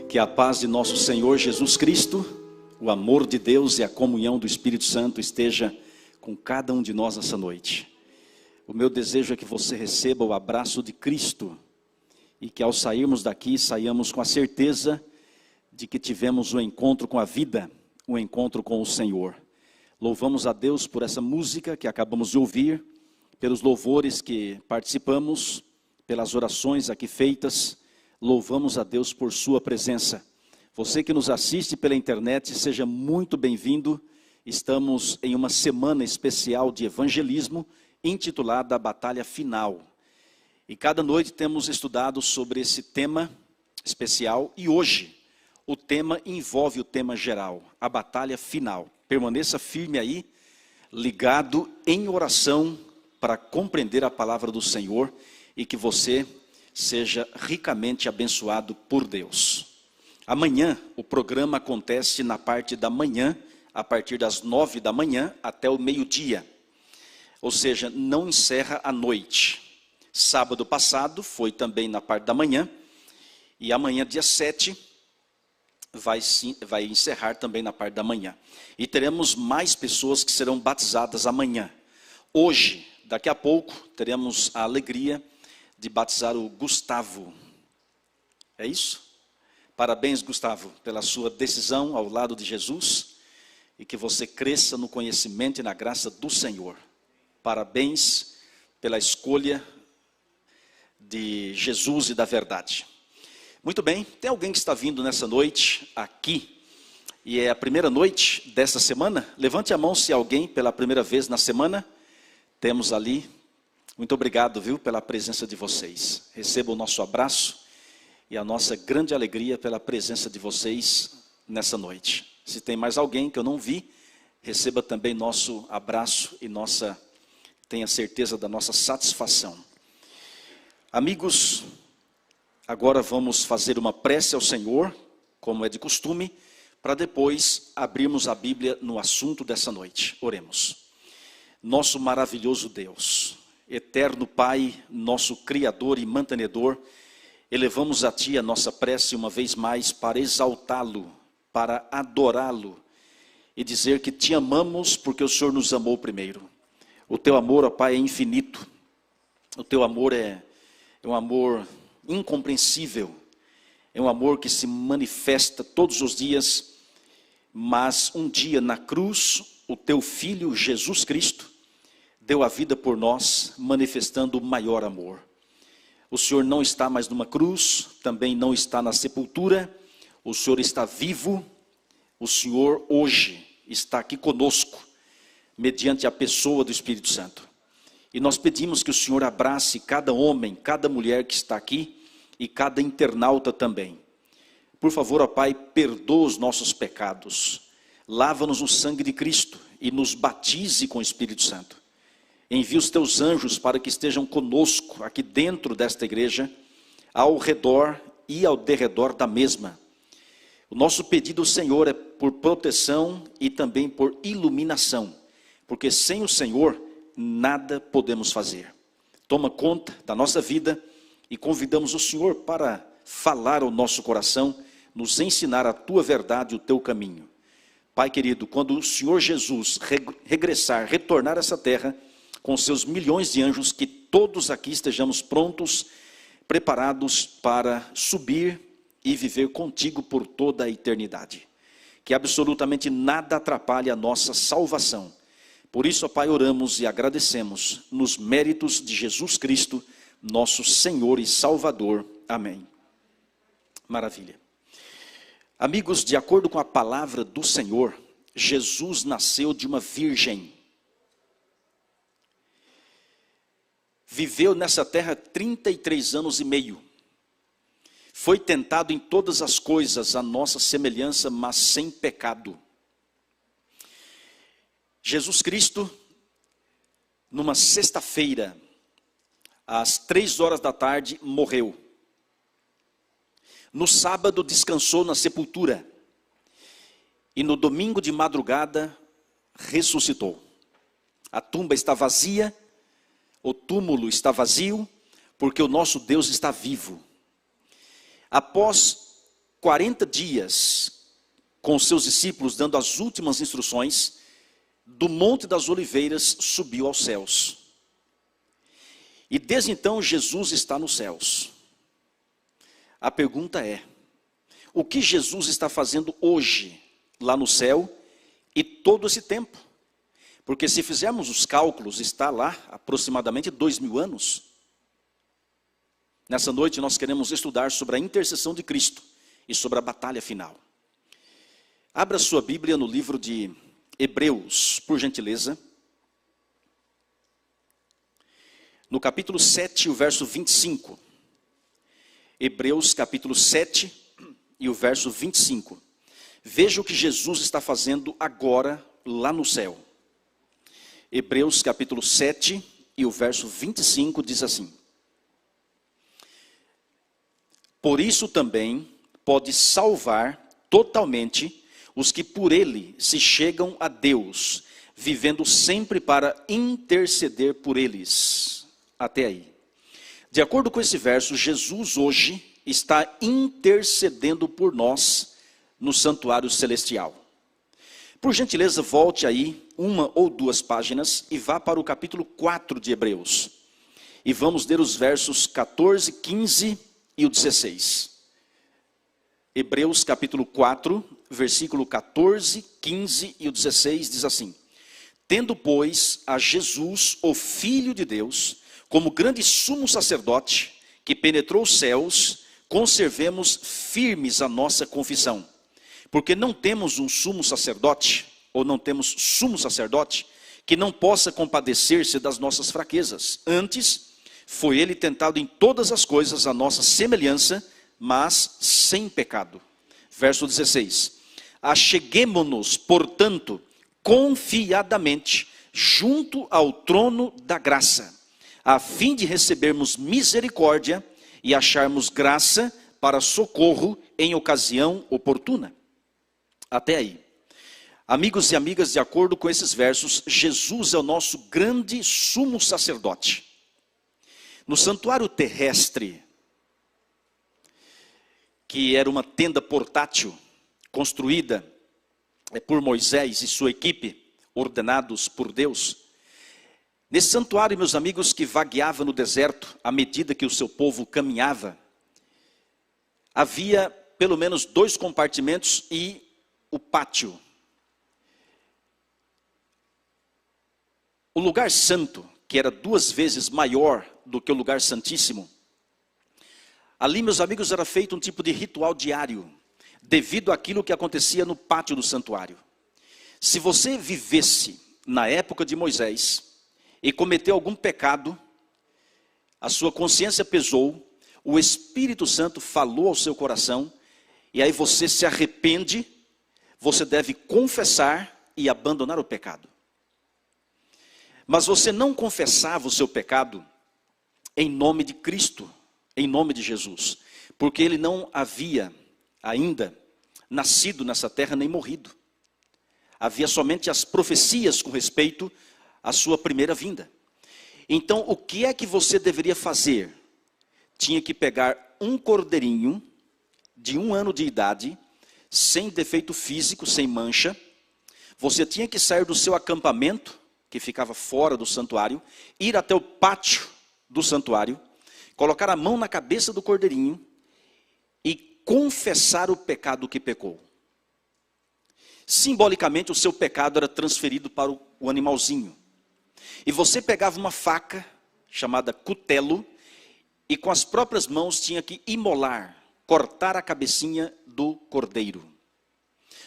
Que a paz de nosso Senhor Jesus Cristo, o amor de Deus e a comunhão do Espírito Santo esteja com cada um de nós essa noite. O meu desejo é que você receba o abraço de Cristo e que ao sairmos daqui, saiamos com a certeza de que tivemos um encontro com a vida, um encontro com o Senhor. Louvamos a Deus por essa música que acabamos de ouvir, pelos louvores que participamos, pelas orações aqui feitas. Louvamos a Deus por sua presença. Você que nos assiste pela internet, seja muito bem-vindo. Estamos em uma semana especial de evangelismo, intitulada A Batalha Final. E cada noite temos estudado sobre esse tema especial. E hoje, o tema envolve o tema geral, a batalha final. Permaneça firme aí, ligado em oração, para compreender a palavra do Senhor e que você seja ricamente abençoado por Deus. Amanhã o programa acontece na parte da manhã, a partir das 9 da manhã até o meio-dia. Ou seja, não encerra à noite. Sábado passado foi também na parte da manhã. E amanhã, dia 7, vai encerrar também na parte da manhã. E teremos mais pessoas que serão batizadas amanhã. Hoje, daqui a pouco, teremos a alegria de batizar o Gustavo. É isso? Parabéns, Gustavo, pela sua decisão ao lado de Jesus e que você cresça no conhecimento e na graça do Senhor. Parabéns pela escolha de Jesus e da verdade. Muito bem, tem alguém que está vindo nessa noite aqui e é a primeira noite dessa semana? Levante a mão se alguém pela primeira vez na semana. Temos ali. Muito obrigado, viu, pela presença de vocês. Receba o nosso abraço e a nossa grande alegria pela presença de vocês nessa noite. Se tem mais alguém que eu não vi, receba também nosso abraço e tenha certeza da nossa satisfação. Amigos, agora vamos fazer uma prece ao Senhor, como é de costume, para depois abrirmos a Bíblia no assunto dessa noite. Oremos. Nosso maravilhoso Deus, eterno Pai, nosso Criador e mantenedor, elevamos a Ti a nossa prece uma vez mais para exaltá-lo, para adorá-lo e dizer que Te amamos porque o Senhor nos amou primeiro. O Teu amor, ó Pai, é infinito. O Teu amor é um amor incompreensível. É um amor que se manifesta todos os dias, mas um dia na cruz, o Teu Filho Jesus Cristo deu a vida por nós, manifestando o maior amor. O Senhor não está mais numa cruz, também não está na sepultura, o Senhor está vivo, o Senhor hoje está aqui conosco, mediante a pessoa do Espírito Santo. E nós pedimos que o Senhor abrace cada homem, cada mulher que está aqui, e cada internauta também. Por favor, ó Pai, perdoa os nossos pecados, lava-nos no sangue de Cristo e nos batize com o Espírito Santo. Envia os teus anjos para que estejam conosco aqui dentro desta igreja, ao redor e ao derredor da mesma. O nosso pedido ao Senhor é por proteção e também por iluminação, porque sem o Senhor nada podemos fazer. Toma conta da nossa vida e convidamos o Senhor para falar ao nosso coração, nos ensinar a tua verdade e o teu caminho. Pai querido, quando o Senhor Jesus retornar a essa terra, com seus milhões de anjos, que todos aqui estejamos prontos, preparados para subir e viver contigo por toda a eternidade. Que absolutamente nada atrapalhe a nossa salvação. Por isso, ó Pai, oramos e agradecemos nos méritos de Jesus Cristo, nosso Senhor e Salvador. Amém. Maravilha. Amigos, de acordo com a palavra do Senhor, Jesus nasceu de uma virgem. Viveu nessa terra 33 anos e meio. Foi tentado em todas as coisas a nossa semelhança, mas sem pecado. Jesus Cristo numa sexta-feira, às 3 horas da tarde, morreu. No sábado, descansou na sepultura. E no domingo de madrugada, ressuscitou. A tumba está vazia, o túmulo está vazio, porque o nosso Deus está vivo. Após 40 dias, com os seus discípulos, dando as últimas instruções, do Monte das Oliveiras subiu aos céus. E desde então Jesus está nos céus. A pergunta é: o que Jesus está fazendo hoje, lá no céu, e todo esse tempo? Porque se fizermos os cálculos, está lá aproximadamente 2000 anos. Nessa noite nós queremos estudar sobre a intercessão de Cristo e sobre a batalha final. Abra sua Bíblia no livro de Hebreus, por gentileza. No capítulo 7, o verso 25. Hebreus capítulo 7 e o verso 25. Veja o que Jesus está fazendo agora lá no céu. Hebreus capítulo 7 e o verso 25 diz assim: por isso também pode salvar totalmente os que por ele se chegam a Deus, vivendo sempre para interceder por eles. Até aí. De acordo com esse verso, Jesus hoje está intercedendo por nós no santuário celestial. Por gentileza, volte aí 1 ou 2 páginas e vá para o capítulo 4 de Hebreus. E vamos ler os versos 14, 15 e o 16. Hebreus capítulo 4, versículo 14, 15 e o 16 diz assim: tendo, pois, a Jesus, o Filho de Deus, como grande sumo sacerdote, que penetrou os céus, conservemos firmes a nossa confissão. Porque não temos um sumo sacerdote, ou não temos sumo sacerdote, que não possa compadecer-se das nossas fraquezas. Antes, foi ele tentado em todas as coisas à nossa semelhança, mas sem pecado. Verso 16. Acheguemo-nos, portanto, confiadamente, junto ao trono da graça, a fim de recebermos misericórdia e acharmos graça para socorro em ocasião oportuna. Até aí. Amigos e amigas, de acordo com esses versos, Jesus é o nosso grande sumo sacerdote. No santuário terrestre, que era uma tenda portátil, construída por Moisés e sua equipe, ordenados por Deus. Nesse santuário, meus amigos, que vagueava no deserto, à medida que o seu povo caminhava, havia pelo menos 2 compartimentos e o pátio. O lugar santo, que era 2 vezes maior do que o lugar santíssimo, ali, meus amigos, era feito um tipo de ritual diário, devido àquilo que acontecia no pátio do santuário. Se você vivesse na época de Moisés e cometeu algum pecado, a sua consciência pesou, o Espírito Santo falou ao seu coração, e aí você se arrepende, você deve confessar e abandonar o pecado. Mas você não confessava o seu pecado em nome de Cristo, em nome de Jesus, porque ele não havia ainda nascido nessa terra nem morrido. Havia somente as profecias com respeito à sua primeira vinda. Então, o que é que você deveria fazer? Tinha que pegar um cordeirinho de 1 ano de idade, sem defeito físico, sem mancha. Você tinha que sair do seu acampamento, que ficava fora do santuário, ir até o pátio do santuário, colocar a mão na cabeça do cordeirinho e confessar o pecado que pecou. Simbolicamente, o seu pecado era transferido para o animalzinho. E você pegava uma faca, chamada cutelo, e com as próprias mãos tinha que imolar, cortar a cabecinha do cordeiro.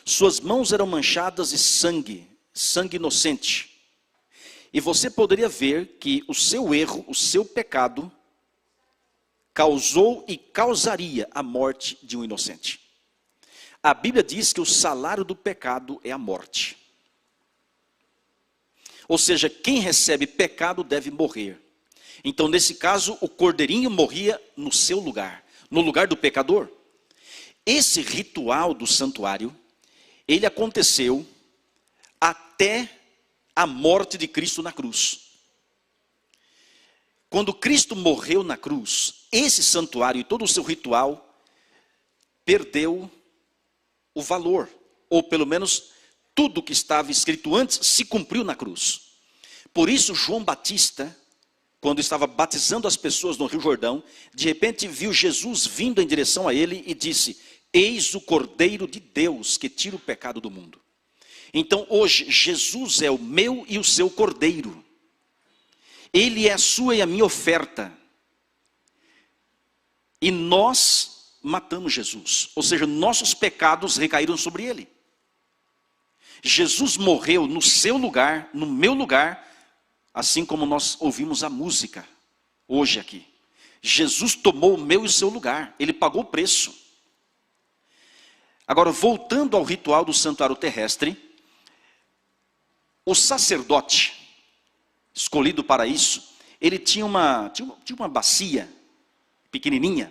Suas mãos eram manchadas de sangue, sangue inocente. E você poderia ver que o seu erro, o seu pecado, causou e causaria a morte de um inocente. A Bíblia diz que o salário do pecado é a morte. Ou seja, quem recebe pecado deve morrer. Então, nesse caso, o cordeirinho morria no seu lugar, no lugar do pecador. Esse ritual do santuário, ele aconteceu até a morte de Cristo na cruz. Quando Cristo morreu na cruz, esse santuário e todo o seu ritual perdeu o valor, ou pelo menos tudo que estava escrito antes se cumpriu na cruz. Por isso João Batista, quando estava batizando as pessoas no Rio Jordão, de repente viu Jesus vindo em direção a ele e disse: eis o Cordeiro de Deus que tira o pecado do mundo. Então hoje Jesus é o meu e o seu Cordeiro. Ele é a sua e a minha oferta. E nós matamos Jesus. Ou seja, nossos pecados recaíram sobre ele. Jesus morreu no seu lugar, no meu lugar, assim como nós ouvimos a música hoje aqui. Jesus tomou o meu e o seu lugar. Ele pagou o preço. Agora, voltando ao ritual do santuário terrestre, o sacerdote escolhido para isso, ele tinha uma bacia pequenininha.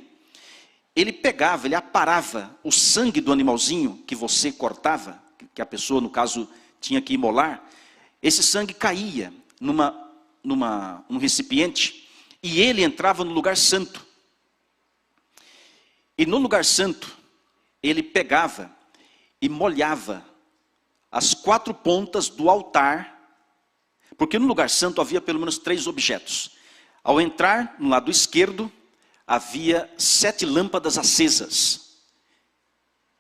Ele pegava, ele aparava o sangue do animalzinho que você cortava, que a pessoa, no caso, tinha que imolar. Esse sangue caía num recipiente e ele entrava no lugar santo. E no lugar santo, ele pegava e molhava as 4 pontas do altar, porque no lugar santo havia pelo menos 3 objetos. Ao entrar no lado esquerdo, havia 7 lâmpadas acesas.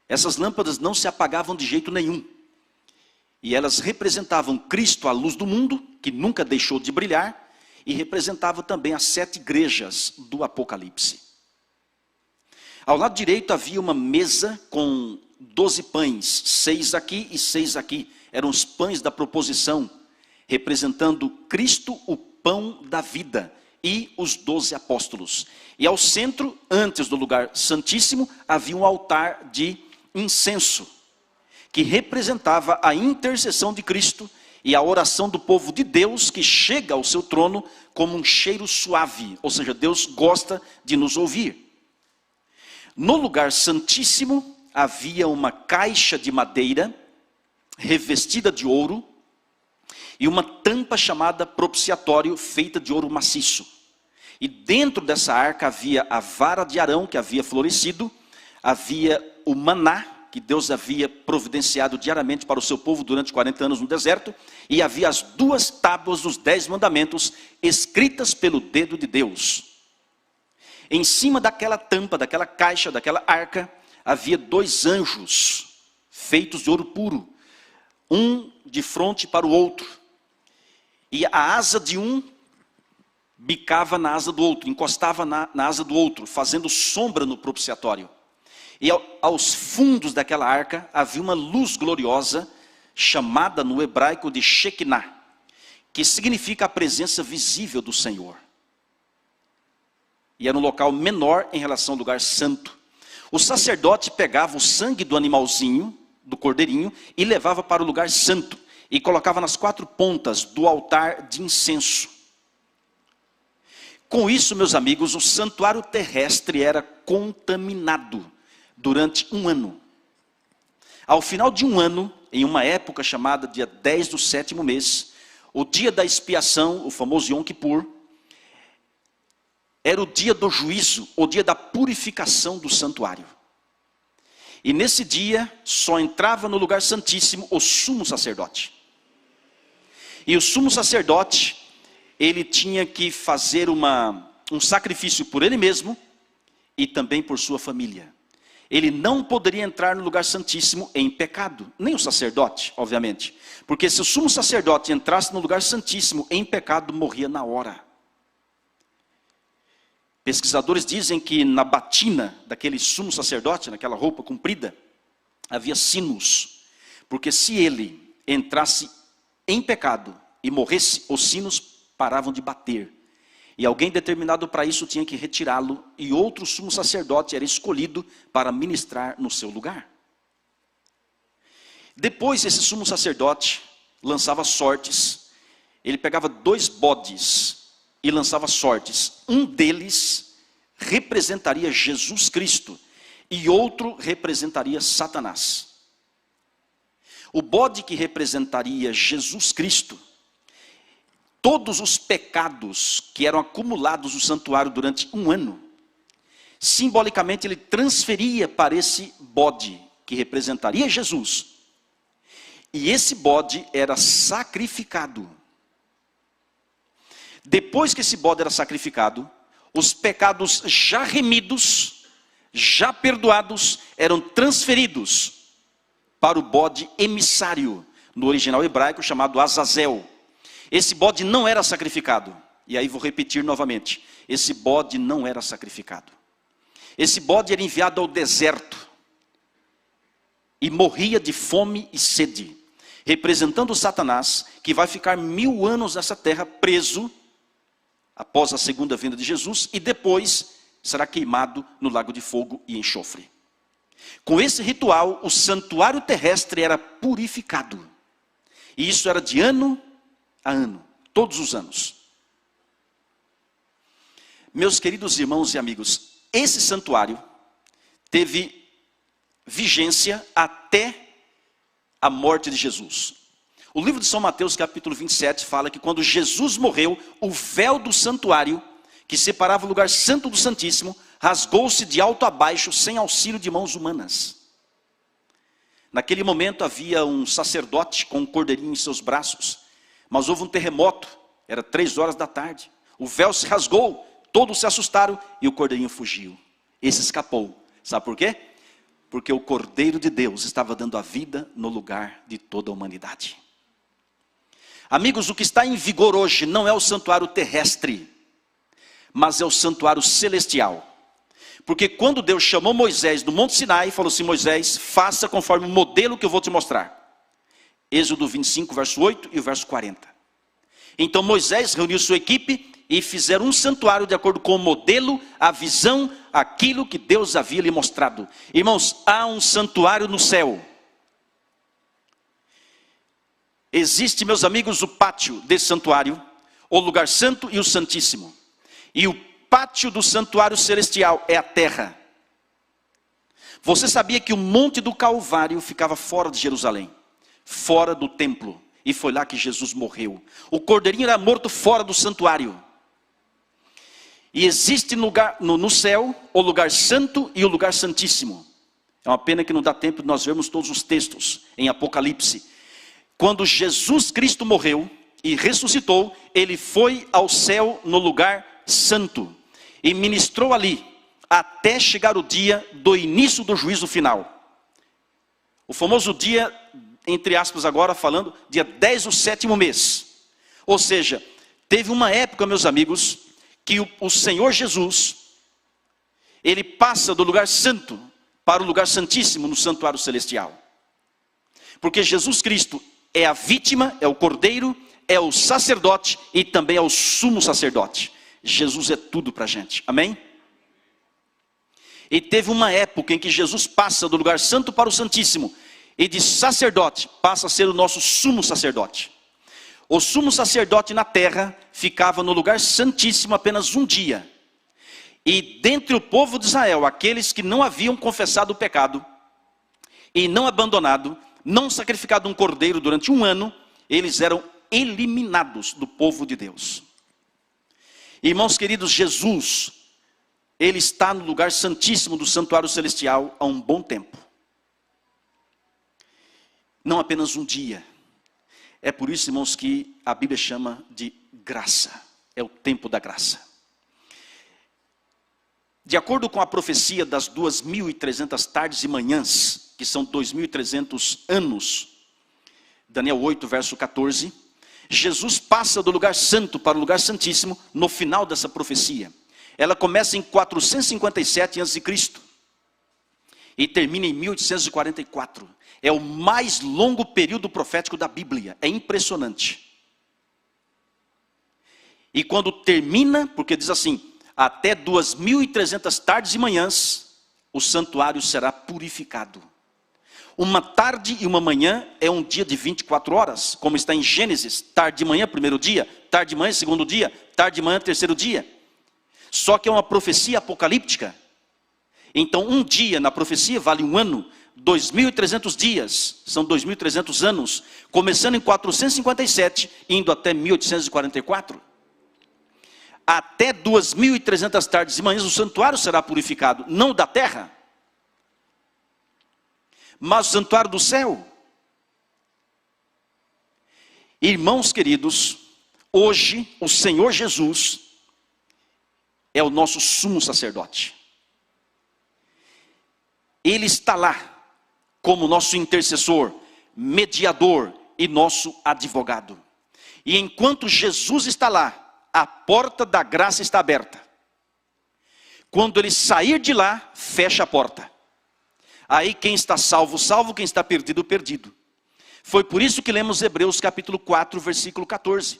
Essas lâmpadas não se apagavam de jeito nenhum. E elas representavam Cristo, a luz do mundo, que nunca deixou de brilhar, e representava também as 7 igrejas do Apocalipse. Ao lado direito havia uma mesa com 12 pães, 6 aqui e 6 aqui. Eram os pães da proposição, representando Cristo, o pão da vida, e os 12 apóstolos. E ao centro, antes do lugar santíssimo, havia um altar de incenso, que representava a intercessão de Cristo e a oração do povo de Deus que chega ao seu trono como um cheiro suave, ou seja, Deus gosta de nos ouvir. No lugar santíssimo havia uma caixa de madeira revestida de ouro e uma tampa chamada propiciatório feita de ouro maciço. E dentro dessa arca havia a vara de Arão que havia florescido, havia o maná que Deus havia providenciado diariamente para o seu povo durante 40 anos no deserto, e havia as 2 tábuas dos 10 mandamentos escritas pelo dedo de Deus. Em cima daquela tampa, daquela caixa, daquela arca, havia 2 anjos feitos de ouro puro, um de frente para o outro. E a asa de um bicava na asa do outro, encostava na asa do outro, fazendo sombra no propiciatório. E aos fundos daquela arca havia uma luz gloriosa, chamada no hebraico de Shekinah, que significa a presença visível do Senhor. E era um local menor em relação ao lugar santo. O sacerdote pegava o sangue do animalzinho, do cordeirinho, e levava para o lugar santo, e colocava nas 4 pontas do altar de incenso. Com isso, meus amigos, o santuário terrestre era contaminado durante 1 ano. Ao final de 1 ano, em uma época chamada dia 10 do 7º mês, o dia da expiação, o famoso Yom Kippur, era o dia do juízo, o dia da purificação do santuário. E nesse dia, só entrava no lugar santíssimo o sumo sacerdote. E o sumo sacerdote, ele tinha que fazer um sacrifício por ele mesmo e também por sua família. Ele não poderia entrar no lugar santíssimo em pecado, nem o sacerdote, obviamente. Porque se o sumo sacerdote entrasse no lugar santíssimo em pecado, morria na hora. Pesquisadores dizem que na batina daquele sumo sacerdote, naquela roupa comprida, havia sinos. Porque se ele entrasse em pecado e morresse, os sinos paravam de bater. E alguém determinado para isso tinha que retirá-lo, e outro sumo sacerdote era escolhido para ministrar no seu lugar. Depois esse sumo sacerdote lançava sortes, ele pegava 2 bodes e lançava sortes. Um deles representaria Jesus Cristo e outro representaria Satanás. O bode que representaria Jesus Cristo, todos os pecados que eram acumulados no santuário durante um ano, simbolicamente ele transferia para esse bode que representaria Jesus. E esse bode era sacrificado. Depois que esse bode era sacrificado, os pecados já remidos, já perdoados, eram transferidos para o bode emissário, no original hebraico chamado Azazel. Esse bode não era sacrificado. E aí vou repetir novamente. Esse bode não era sacrificado. Esse bode era enviado ao deserto e morria de fome e sede, representando Satanás, que vai ficar 1000 anos nessa terra preso, após a segunda vinda de Jesus, e depois será queimado no lago de fogo e enxofre. Com esse ritual, o santuário terrestre era purificado. E isso era de ano a ano, todos os anos. Meus queridos irmãos e amigos, esse santuário teve vigência até a morte de Jesus. O livro de São Mateus, capítulo 27, fala que quando Jesus morreu, o véu do santuário, que separava o lugar santo do santíssimo, rasgou-se de alto a baixo, sem auxílio de mãos humanas. Naquele momento havia um sacerdote com um cordeirinho em seus braços, mas houve um terremoto, era 3 horas da tarde. O véu se rasgou, todos se assustaram e o cordeirinho fugiu. Esse escapou. Sabe por quê? Porque o Cordeiro de Deus estava dando a vida no lugar de toda a humanidade. Amigos, o que está em vigor hoje não é o santuário terrestre, mas é o santuário celestial. Porque quando Deus chamou Moisés do Monte Sinai, falou assim: Moisés, faça conforme o modelo que eu vou te mostrar. Êxodo 25, verso 8 e o verso 40. Então Moisés reuniu sua equipe e fizeram um santuário de acordo com o modelo, a visão, aquilo que Deus havia lhe mostrado. Irmãos, há um santuário no céu. Existe, meus amigos, o pátio desse santuário, o lugar santo e o santíssimo. E o pátio do santuário celestial é a terra. Você sabia que o Monte do Calvário ficava fora de Jerusalém, fora do templo, e foi lá que Jesus morreu. O cordeirinho era morto fora do santuário. E existe no céu o lugar santo e o lugar santíssimo. É uma pena que não dá tempo de nós vermos todos os textos em Apocalipse. Quando Jesus Cristo morreu e ressuscitou, ele foi ao céu no lugar santo e ministrou ali até chegar o dia do início do juízo final. O famoso dia, entre aspas agora falando, dia 10 do 7º mês. Ou seja, teve uma época, meus amigos, que o Senhor Jesus, ele passa do lugar santo para o lugar santíssimo no santuário celestial. Porque Jesus Cristo é a vítima, é o cordeiro, é o sacerdote e também é o sumo sacerdote. Jesus é tudo para a gente, amém? E teve uma época em que Jesus passa do lugar santo para o santíssimo, e de sacerdote passa a ser o nosso sumo sacerdote. O sumo sacerdote na terra ficava no lugar santíssimo apenas um dia. E dentre o povo de Israel, aqueles que não haviam confessado o pecado e não abandonado, não sacrificado um cordeiro durante um ano, eles eram eliminados do povo de Deus. Irmãos queridos, Jesus, ele está no lugar santíssimo do santuário celestial há um bom tempo. Não apenas um dia. É por isso, irmãos, que a Bíblia chama de graça. É o tempo da graça. De acordo com a profecia das 2.300 tardes e manhãs, que são 2.300 anos, Daniel 8, verso 14, Jesus passa do lugar santo para o lugar santíssimo no final dessa profecia. Ela começa em 457 a.C. e termina em 1844. É o mais longo período profético da Bíblia. É impressionante. E quando termina, porque diz assim, até 2.300 tardes e manhãs, o santuário será purificado. Uma tarde e uma manhã é um dia de 24 horas, como está em Gênesis. Tarde de manhã, primeiro dia. Tarde de manhã, segundo dia. Tarde de manhã, terceiro dia. Só que é uma profecia apocalíptica. Então, um dia na profecia vale um ano. 2.300 dias, são 2.300 anos. Começando em 457, indo até 1844. Até 2.300 tardes e manhãs o santuário será purificado. Não da terra, mas o santuário do céu. Irmãos queridos, hoje o Senhor Jesus é o nosso sumo sacerdote. Ele está lá como nosso intercessor, mediador e nosso advogado. E enquanto Jesus está lá, a porta da graça está aberta. Quando ele sair de lá, fecha a porta. Aí quem está salvo, salvo, quem está perdido, perdido. Foi por isso que lemos Hebreus capítulo 4, versículo 14.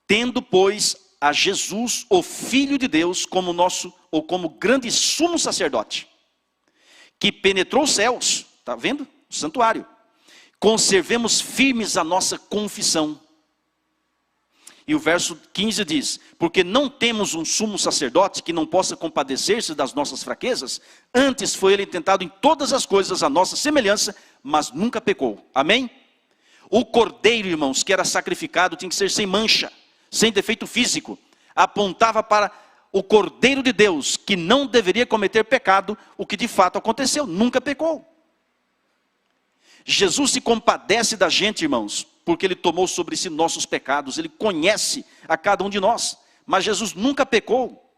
Tendo, pois, a Jesus, o Filho de Deus, como nosso, ou como grande sumo sacerdote, que penetrou os céus, está vendo? O santuário. Conservemos firmes a nossa confissão. E o verso 15 diz: porque não temos um sumo sacerdote que não possa compadecer-se das nossas fraquezas, antes foi ele tentado em todas as coisas a nossa semelhança, mas nunca pecou. Amém? O cordeiro, irmãos, que era sacrificado tinha que ser sem mancha, sem defeito físico. Apontava para o Cordeiro de Deus, que não deveria cometer pecado, o que de fato aconteceu, nunca pecou. Jesus se compadece da gente, irmãos, porque ele tomou sobre si nossos pecados, ele conhece a cada um de nós, mas Jesus nunca pecou.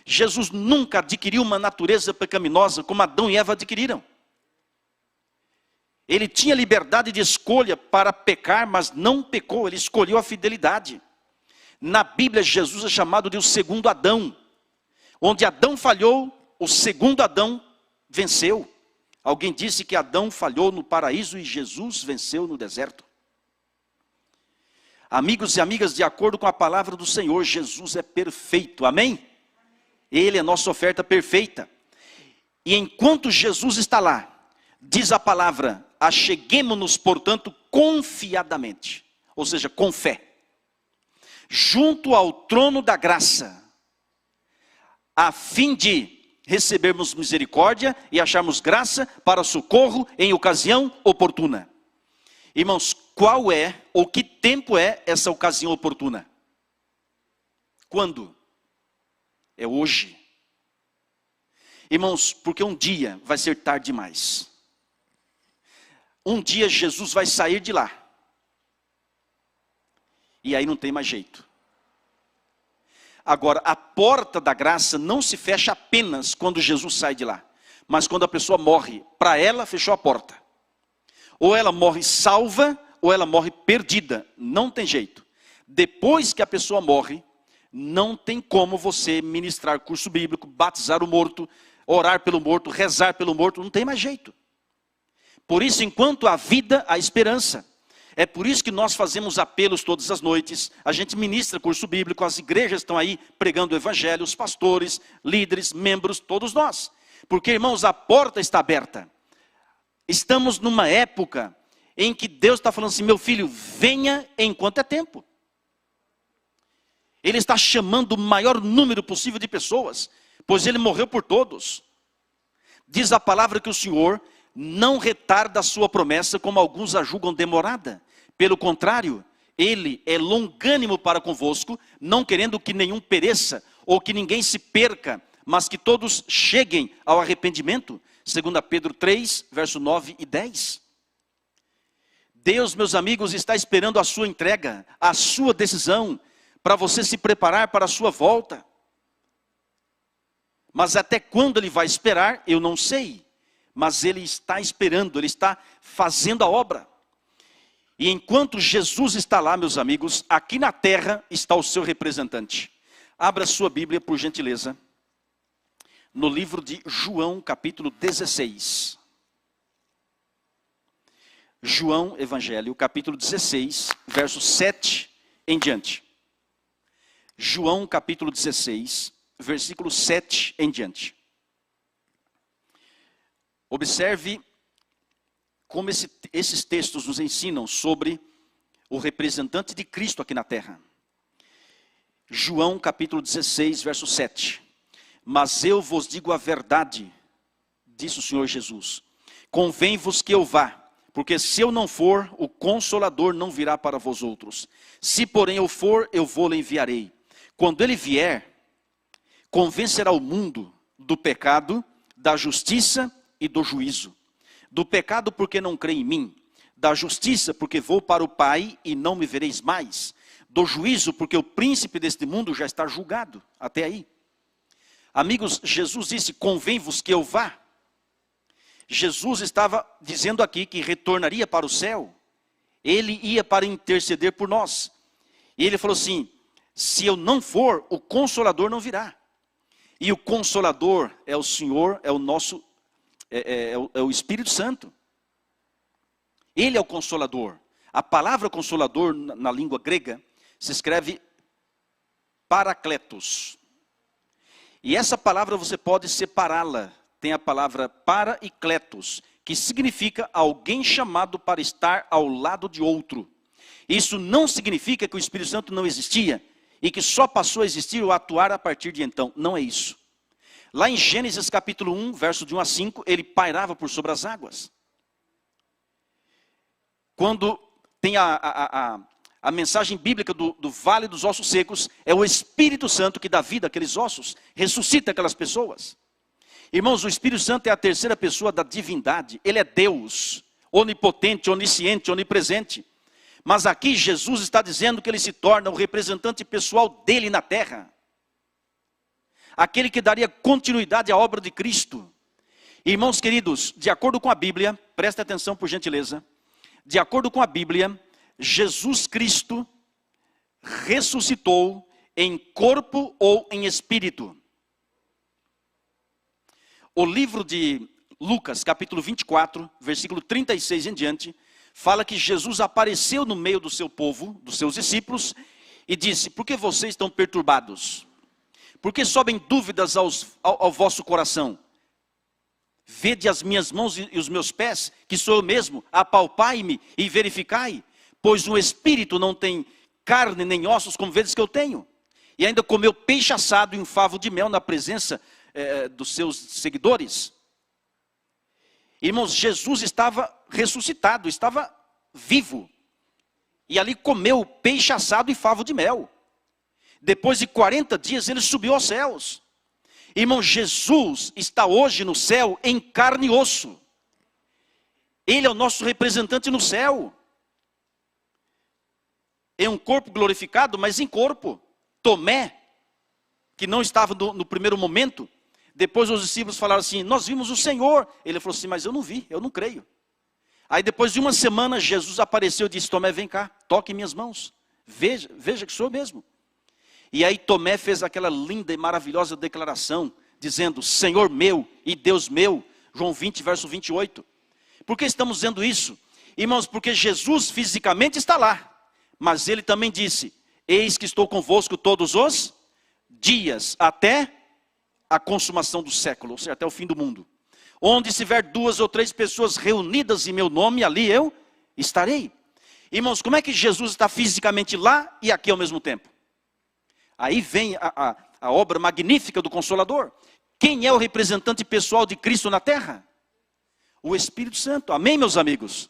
Jesus nunca adquiriu uma natureza pecaminosa como Adão e Eva adquiriram. Ele tinha liberdade de escolha para pecar, mas não pecou, ele escolheu a fidelidade. Na Bíblia, Jesus é chamado de o segundo Adão. Onde Adão falhou, o segundo Adão venceu. Alguém disse que Adão falhou no paraíso e Jesus venceu no deserto. Amigos e amigas, de acordo com a palavra do Senhor, Jesus é perfeito, amém? Ele é nossa oferta perfeita. E enquanto Jesus está lá, diz a palavra, acheguemo-nos, portanto, confiadamente, ou seja, com fé, junto ao trono da graça, a fim de recebermos misericórdia e acharmos graça para socorro em ocasião oportuna. Irmãos, qual é, ou que tempo é essa ocasião oportuna? Quando? É hoje. Irmãos, porque um dia vai ser tarde demais. Um dia Jesus vai sair de lá. E aí não tem mais jeito. Agora, a porta da graça não se fecha apenas quando Jesus sai de lá. Mas quando a pessoa morre, para ela fechou a porta. Ou ela morre salva, ou ela morre perdida. Não tem jeito. Depois que a pessoa morre, não tem como você ministrar curso bíblico, batizar o morto, orar pelo morto, rezar pelo morto. Não tem mais jeito. Por isso, enquanto há vida, há esperança. É por isso que nós fazemos apelos todas as noites, a gente ministra curso bíblico, as igrejas estão aí pregando o evangelho, os pastores, líderes, membros, todos nós. Porque, irmãos, a porta está aberta. Estamos numa época em que Deus está falando assim, meu filho, venha enquanto é tempo. Ele está chamando o maior número possível de pessoas, pois ele morreu por todos. Diz a palavra que o Senhor não retarda a sua promessa, como alguns a julgam demorada. Pelo contrário, ele é longânimo para convosco, não querendo que nenhum pereça, ou que ninguém se perca, mas que todos cheguem ao arrependimento. 2 Pedro 3, verso 9 e 10. Deus, meus amigos, está esperando a sua entrega, a sua decisão, para você se preparar para a sua volta. Mas até quando ele vai esperar, eu não sei. Mas ele está esperando, ele está fazendo a obra. E enquanto Jesus está lá, meus amigos, aqui na terra está o seu representante. Abra sua Bíblia, por gentileza, no livro de João, capítulo 16. João, Evangelho, capítulo 16, verso 7 em diante. João, capítulo 16, versículo 7 em diante. Observe como esses textos nos ensinam sobre o representante de Cristo aqui na terra. João capítulo 16, verso 7. Mas eu vos digo a verdade, disse o Senhor Jesus. Convém-vos que eu vá, porque se eu não for, o Consolador não virá para vós outros. Se porém eu for, eu vou-lhe enviarei. Quando ele vier, convencerá o mundo do pecado, da justiça e do juízo. Do pecado porque não crê em mim, da justiça porque vou para o Pai e não me vereis mais, do juízo porque o príncipe deste mundo já está julgado. Até aí. Amigos, Jesus disse, convém-vos que eu vá. Jesus estava dizendo aqui que retornaria para o céu. Ele ia para interceder por nós. E ele falou assim, se eu não for, o Consolador não virá. E o Consolador é o Senhor, é o nosso, é o Espírito Santo. Ele é o Consolador. A palavra Consolador na língua grega se escreve Parakletos. E essa palavra você pode separá-la. Tem a palavra para e kletos, que significa alguém chamado para estar ao lado de outro. Isso não significa que o Espírito Santo não existia e que só passou a existir ou atuar a partir de então. Não é isso. Lá em Gênesis capítulo 1, verso de 1 a 5, ele pairava por sobre as águas. Quando tem a mensagem bíblica do vale dos ossos secos, é o Espírito Santo que dá vida àqueles ossos, ressuscita aquelas pessoas. Irmãos, o Espírito Santo é a terceira pessoa da divindade. Ele é Deus, onipotente, onisciente, onipresente. Mas aqui Jesus está dizendo que ele se torna o representante pessoal dele na terra. Aquele que daria continuidade à obra de Cristo. Irmãos queridos, de acordo com a Bíblia, presta atenção por gentileza. De acordo com a Bíblia, Jesus Cristo ressuscitou em corpo ou em espírito. O livro de Lucas, capítulo 24, versículo 36 em diante, fala que Jesus apareceu no meio do seu povo, dos seus discípulos, e disse, por que vocês estão perturbados? Por que sobem dúvidas ao vosso coração? Vede as minhas mãos e os meus pés, que sou eu mesmo, apalpai-me e verificai, pois o espírito não tem carne nem ossos como vedes que eu tenho. E ainda comeu peixe assado e um favo de mel na presença dos seus seguidores. Irmãos, Jesus estava ressuscitado, estava vivo. E ali comeu peixe assado e favo de mel. Depois de 40 dias ele subiu aos céus. Irmão, Jesus está hoje no céu em carne e osso. Ele é o nosso representante no céu. Em um corpo glorificado, mas em corpo. Tomé, que não estava no primeiro momento, depois os discípulos falaram assim, nós vimos o Senhor. Ele falou assim, mas eu não vi, eu não creio. Aí depois de uma semana, Jesus apareceu e disse, Tomé, vem cá, toque minhas mãos. Veja que sou eu mesmo. E aí Tomé fez aquela linda e maravilhosa declaração, dizendo, Senhor meu e Deus meu. João 20, verso 28. Por que estamos dizendo isso? Irmãos, porque Jesus fisicamente está lá. Mas ele também disse, eis que estou convosco todos os dias, até a consumação do século, ou seja, até o fim do mundo. Onde estiver 2 ou 3 pessoas reunidas em meu nome, ali eu estarei. Irmãos, como é que Jesus está fisicamente lá e aqui ao mesmo tempo? Aí vem a obra magnífica do Consolador. Quem é o representante pessoal de Cristo na terra? O Espírito Santo. Amém, meus amigos?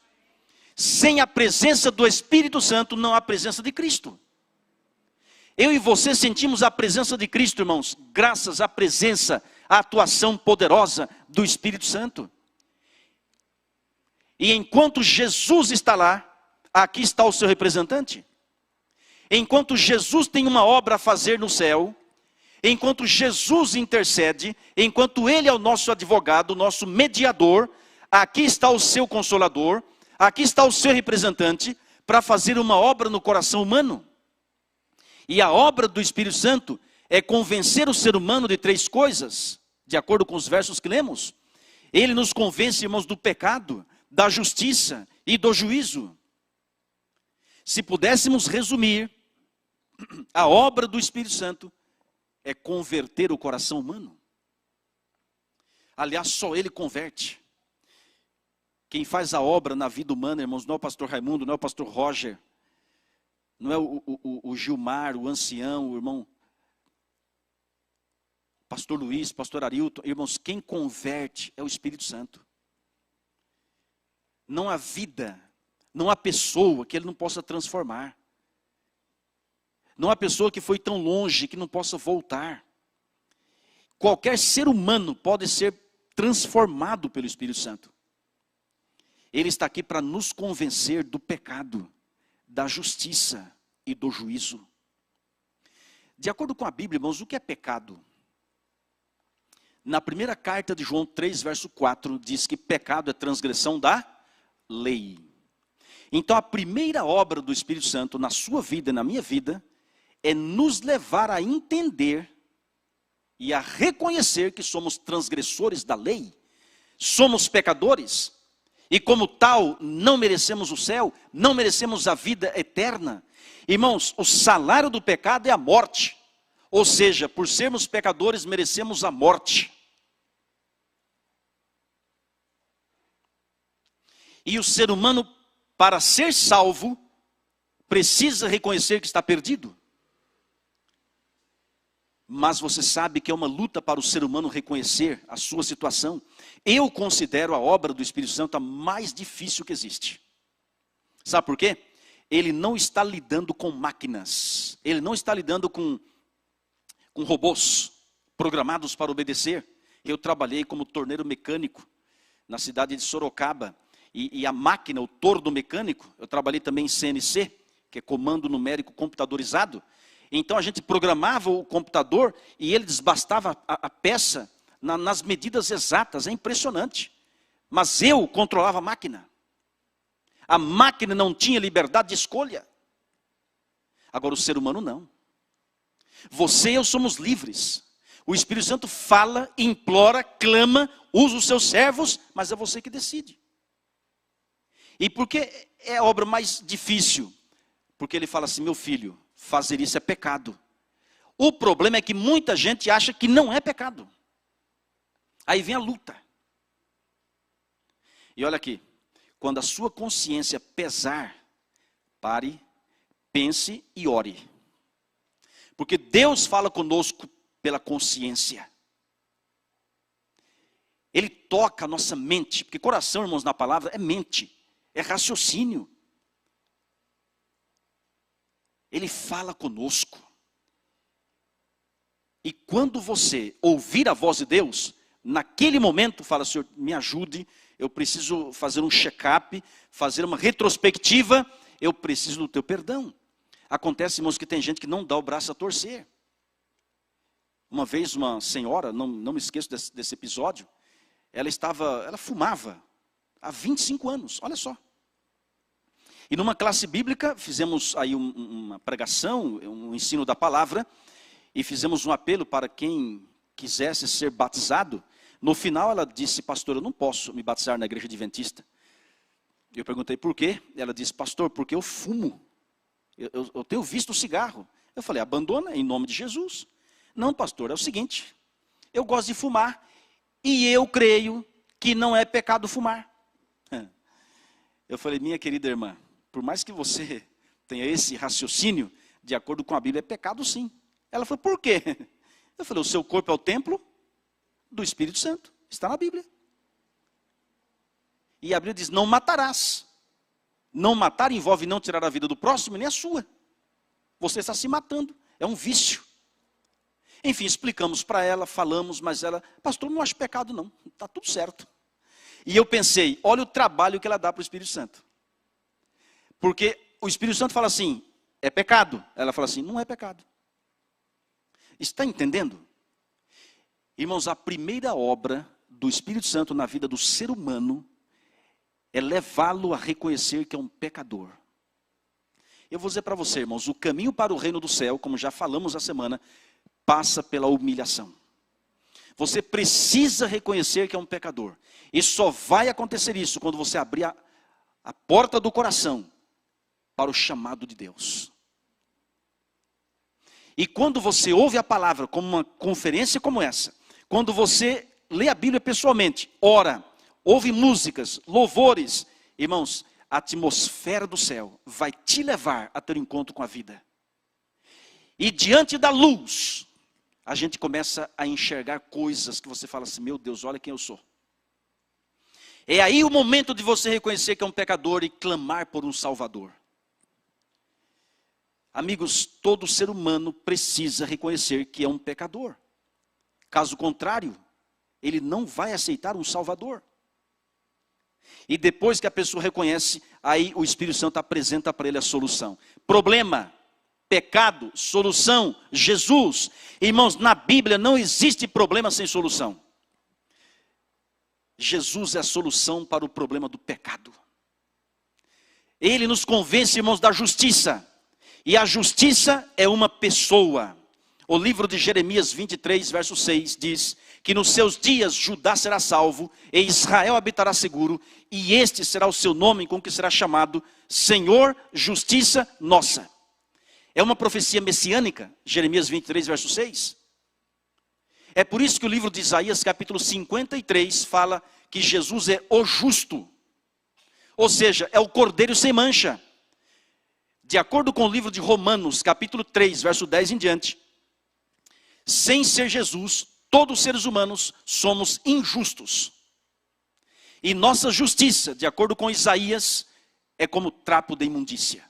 Sem a presença do Espírito Santo, não há presença de Cristo. Eu e você sentimos a presença de Cristo, irmãos, graças à presença, à atuação poderosa do Espírito Santo. E enquanto Jesus está lá, aqui está o seu representante. Enquanto Jesus tem uma obra a fazer no céu, enquanto Jesus intercede, enquanto Ele é o nosso advogado, o nosso mediador, aqui está o seu Consolador, aqui está o seu representante, para fazer uma obra no coração humano. E a obra do Espírito Santo é convencer o ser humano de 3 coisas, de acordo com os versos que lemos. Ele nos convence, irmãos, do pecado, da justiça e do juízo. Se pudéssemos resumir, a obra do Espírito Santo é converter o coração humano. Aliás, só Ele converte. Quem faz a obra na vida humana, irmãos, não é o pastor Raimundo, não é o pastor Roger, não é o Gilmar, o ancião, o irmão pastor Luiz, pastor Arilton. Irmãos, quem converte é o Espírito Santo. Não há vida, não há pessoa que ele não possa transformar. Não há pessoa que foi tão longe que não possa voltar. Qualquer ser humano pode ser transformado pelo Espírito Santo. Ele está aqui para nos convencer do pecado, da justiça e do juízo. De acordo com a Bíblia, irmãos, o que é pecado? Na primeira carta de João 3, verso 4, diz que pecado é transgressão da lei. Então a primeira obra do Espírito Santo na sua vida e na minha vida é nos levar a entender e a reconhecer que somos transgressores da lei, somos pecadores, e como tal, não merecemos o céu, não merecemos a vida eterna. Irmãos, o salário do pecado é a morte, ou seja, por sermos pecadores, merecemos a morte. E o ser humano, para ser salvo, precisa reconhecer que está perdido. Mas você sabe que é uma luta para o ser humano reconhecer a sua situação. Eu considero a obra do Espírito Santo a mais difícil que existe. Sabe por quê? Ele não está lidando com máquinas. Ele não está lidando com robôs programados para obedecer. Eu trabalhei como torneiro mecânico na cidade de Sorocaba. E a máquina, o torno mecânico, eu trabalhei também em CNC, que é comando numérico computadorizado. Então a gente programava o computador e ele desbastava a peça nas medidas exatas. É impressionante. Mas eu controlava a máquina. A máquina não tinha liberdade de escolha. Agora o ser humano não. Você e eu somos livres. O Espírito Santo fala, implora, clama, usa os seus servos, mas é você que decide. E por que é a obra mais difícil? Porque ele fala assim, meu filho, fazer isso é pecado. O problema é que muita gente acha que não é pecado. Aí vem a luta. E olha aqui, quando a sua consciência pesar, pare, pense e ore. Porque Deus fala conosco pela consciência. Ele toca a nossa mente, porque coração, irmãos, na palavra é mente, é raciocínio. Ele fala conosco. E quando você ouvir a voz de Deus, naquele momento fala, Senhor, me ajude, eu preciso fazer um check-up, fazer uma retrospectiva, eu preciso do teu perdão. Acontece, irmãos, que tem gente que não dá o braço a torcer. Uma vez uma senhora, não me esqueço desse episódio, ela fumava há 25 anos, olha só. E numa classe bíblica, fizemos aí uma pregação, um ensino da palavra, e fizemos um apelo para quem quisesse ser batizado. No final ela disse, pastor, eu não posso me batizar na igreja adventista. Eu perguntei por quê? Ela disse, pastor, porque eu fumo. Eu tenho visto o cigarro. Eu falei, abandona em nome de Jesus. Não, pastor, é o seguinte, eu gosto de fumar e eu creio que não é pecado fumar. Eu falei, minha querida irmã, por mais que você tenha esse raciocínio, de acordo com a Bíblia, é pecado sim. Ela falou, por quê? Eu falei, o seu corpo é o templo do Espírito Santo. Está na Bíblia. E a Bíblia diz, não matarás. Não matar envolve não tirar a vida do próximo, nem a sua. Você está se matando. É um vício. Enfim, explicamos para ela, falamos, mas ela, pastor, não acho pecado não. Está tudo certo. E eu pensei, olha o trabalho que ela dá para o Espírito Santo. Porque o Espírito Santo fala assim, é pecado. Ela fala assim, não é pecado. Está entendendo? Irmãos, a primeira obra do Espírito Santo na vida do ser humano é levá-lo a reconhecer que é um pecador. Eu vou dizer para você, irmãos, o caminho para o reino do céu, como já falamos a semana, passa pela humilhação. Você precisa reconhecer que é um pecador. E só vai acontecer isso quando você abrir a porta do coração para o chamado de Deus. E quando você ouve a palavra como uma conferência como essa, quando você lê a Bíblia pessoalmente, ora, ouve músicas, louvores, irmãos, a atmosfera do céu vai te levar a ter um encontro com a vida. E diante da luz, a gente começa a enxergar coisas que você fala assim, meu Deus, olha quem eu sou. É aí o momento de você reconhecer que é um pecador e clamar por um Salvador. Amigos, todo ser humano precisa reconhecer que é um pecador. Caso contrário, ele não vai aceitar um Salvador. E depois que a pessoa reconhece, aí o Espírito Santo apresenta para ele a solução. Problema, pecado, solução, Jesus. Irmãos, na Bíblia não existe problema sem solução. Jesus é a solução para o problema do pecado. Ele nos convence, irmãos, da justiça. E a justiça é uma pessoa. O livro de Jeremias 23, verso 6, diz que nos seus dias Judá será salvo, e Israel habitará seguro, e este será o seu nome com que será chamado Senhor, Justiça Nossa. É uma profecia messiânica, Jeremias 23, verso 6. É por isso que o livro de Isaías, capítulo 53, fala que Jesus é o justo. Ou seja, é o cordeiro sem mancha. De acordo com o livro de Romanos, capítulo 3, verso 10 em diante, sem ser Jesus, todos os seres humanos somos injustos. E nossa justiça, de acordo com Isaías, é como trapo de imundícia.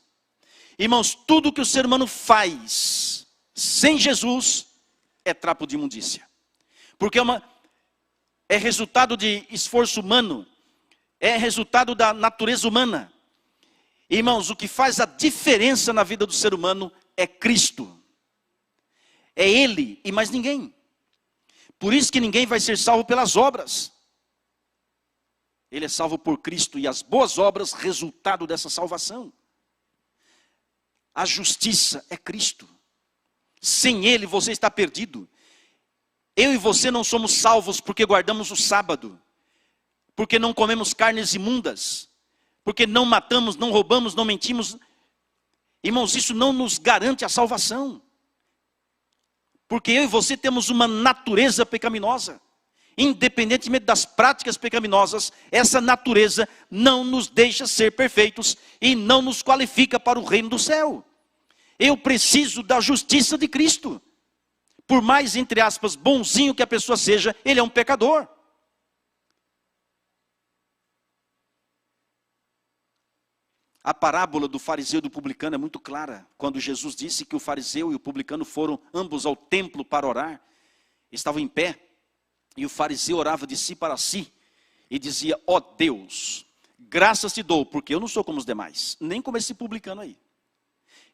Irmãos, tudo que o ser humano faz sem Jesus é trapo de imundícia. Porque é resultado de esforço humano, é resultado da natureza humana. Irmãos, o que faz a diferença na vida do ser humano é Cristo. É Ele e mais ninguém. Por isso que ninguém vai ser salvo pelas obras. Ele é salvo por Cristo e as boas obras, resultado dessa salvação. A justiça é Cristo. Sem Ele você está perdido. Eu e você não somos salvos porque guardamos o sábado, porque não comemos carnes imundas, porque não matamos, não roubamos, não mentimos. Irmãos, isso não nos garante a salvação. Porque eu e você temos uma natureza pecaminosa. Independentemente das práticas pecaminosas, essa natureza não nos deixa ser perfeitos e não nos qualifica para o reino do céu. Eu preciso da justiça de Cristo. Por mais, entre aspas, bonzinho que a pessoa seja, ele é um pecador. A parábola do fariseu e do publicano é muito clara. Quando Jesus disse que o fariseu e o publicano foram ambos ao templo para orar, estavam em pé, e o fariseu orava de si para si, e dizia, ó Deus, graças te dou, porque eu não sou como os demais, nem como esse publicano aí.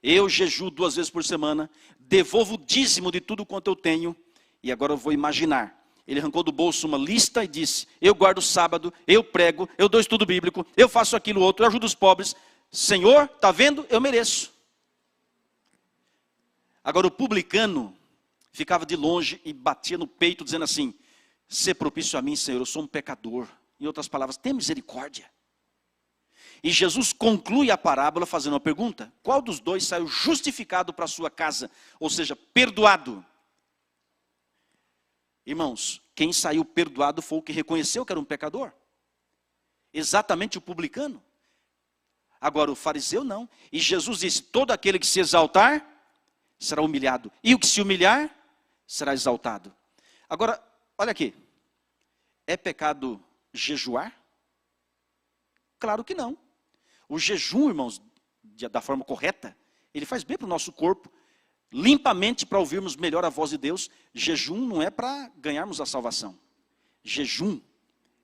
Eu jejuo 2 vezes por semana, devolvo o dízimo de tudo quanto eu tenho, e agora eu vou imaginar. Ele arrancou do bolso uma lista e disse, eu guardo o sábado, eu prego, eu dou estudo bíblico, eu faço aquilo outro, eu ajudo os pobres. Senhor, está vendo? Eu mereço. Agora o publicano ficava de longe e batia no peito dizendo assim, sê propício a mim, Senhor, eu sou um pecador. Em outras palavras, tem misericórdia. E Jesus conclui a parábola fazendo uma pergunta, qual dos dois saiu justificado para a sua casa? Ou seja, perdoado. Irmãos, quem saiu perdoado foi o que reconheceu que era um pecador. Exatamente o publicano. Agora o fariseu não. E Jesus disse, todo aquele que se exaltar, será humilhado. E o que se humilhar, será exaltado. Agora, olha aqui. É pecado jejuar? Claro que não. O jejum, irmãos, da forma correta, ele faz bem para o nosso corpo. Limpamente para ouvirmos melhor a voz de Deus. Jejum não é para ganharmos a salvação. Jejum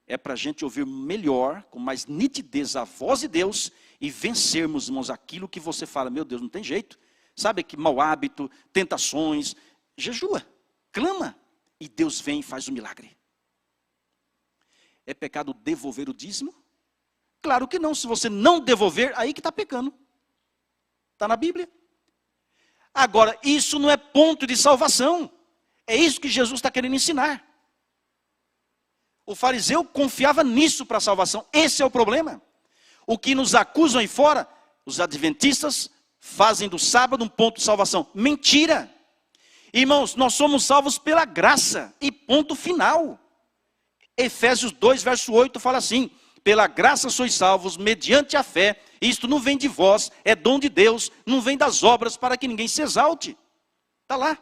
é para a gente ouvir melhor, com mais nitidez a voz de Deus e vencermos, irmãos, aquilo que você fala, meu Deus, não tem jeito. Sabe que mau hábito, tentações, jejua, clama e Deus vem e faz o milagre. É pecado devolver o dízimo? Claro que não, se você não devolver, aí que está pecando. Está na Bíblia. Agora, isso não é ponto de salvação. É isso que Jesus está querendo ensinar. O fariseu confiava nisso para a salvação. Esse é o problema. O que nos acusam aí fora, os adventistas fazem do sábado um ponto de salvação. Mentira. Irmãos, nós somos salvos pela graça e ponto final. Efésios 2, verso 8 fala assim: pela graça sois salvos, mediante a fé. Isto não vem de vós, é dom de Deus, não vem das obras para que ninguém se exalte. Está lá.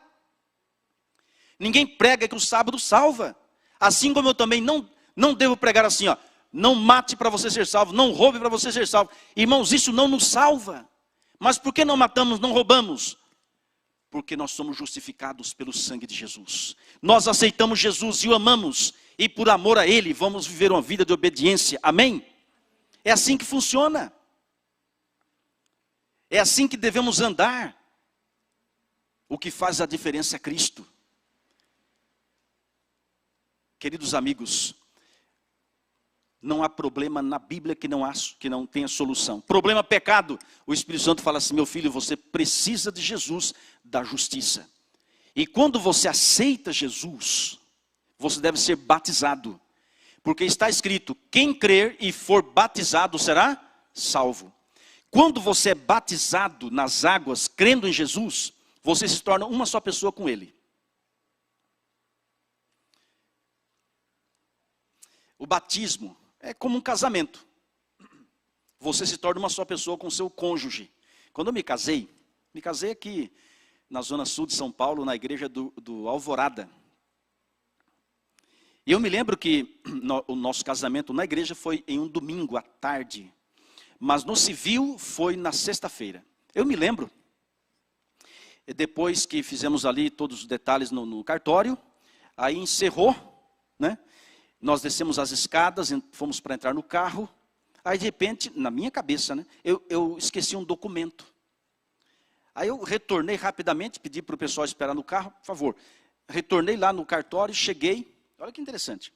Ninguém prega que o sábado salva. Assim como eu também não devo pregar assim, ó, não mate para você ser salvo, não roube para você ser salvo. Irmãos, isso não nos salva. Mas por que não matamos, não roubamos? Porque nós somos justificados pelo sangue de Jesus. Nós aceitamos Jesus e o amamos. E por amor a Ele, vamos viver uma vida de obediência. Amém? É assim que funciona. É assim que devemos andar. O que faz a diferença é Cristo. Queridos amigos, não há problema na Bíblia que não tenha solução. Problema pecado. O Espírito Santo fala assim: meu filho, você precisa de Jesus, da justiça. E quando você aceita Jesus, você deve ser batizado. Porque está escrito: quem crer e for batizado será salvo. Quando você é batizado nas águas, crendo em Jesus, você se torna uma só pessoa com Ele. O batismo é como um casamento. Você se torna uma só pessoa com seu cônjuge. Quando eu me casei aqui na zona sul de São Paulo, na igreja do Alvorada. E eu me lembro que o nosso casamento na igreja foi em um domingo à tarde. Mas no civil foi na sexta-feira. Eu me lembro, depois que fizemos ali todos os detalhes no cartório, aí encerrou, né? Nós descemos as escadas, fomos para entrar no carro. Aí de repente, na minha cabeça, né, eu esqueci um documento. Aí eu retornei rapidamente, pedi para o pessoal esperar no carro, por favor. Retornei lá no cartório, cheguei, olha que interessante.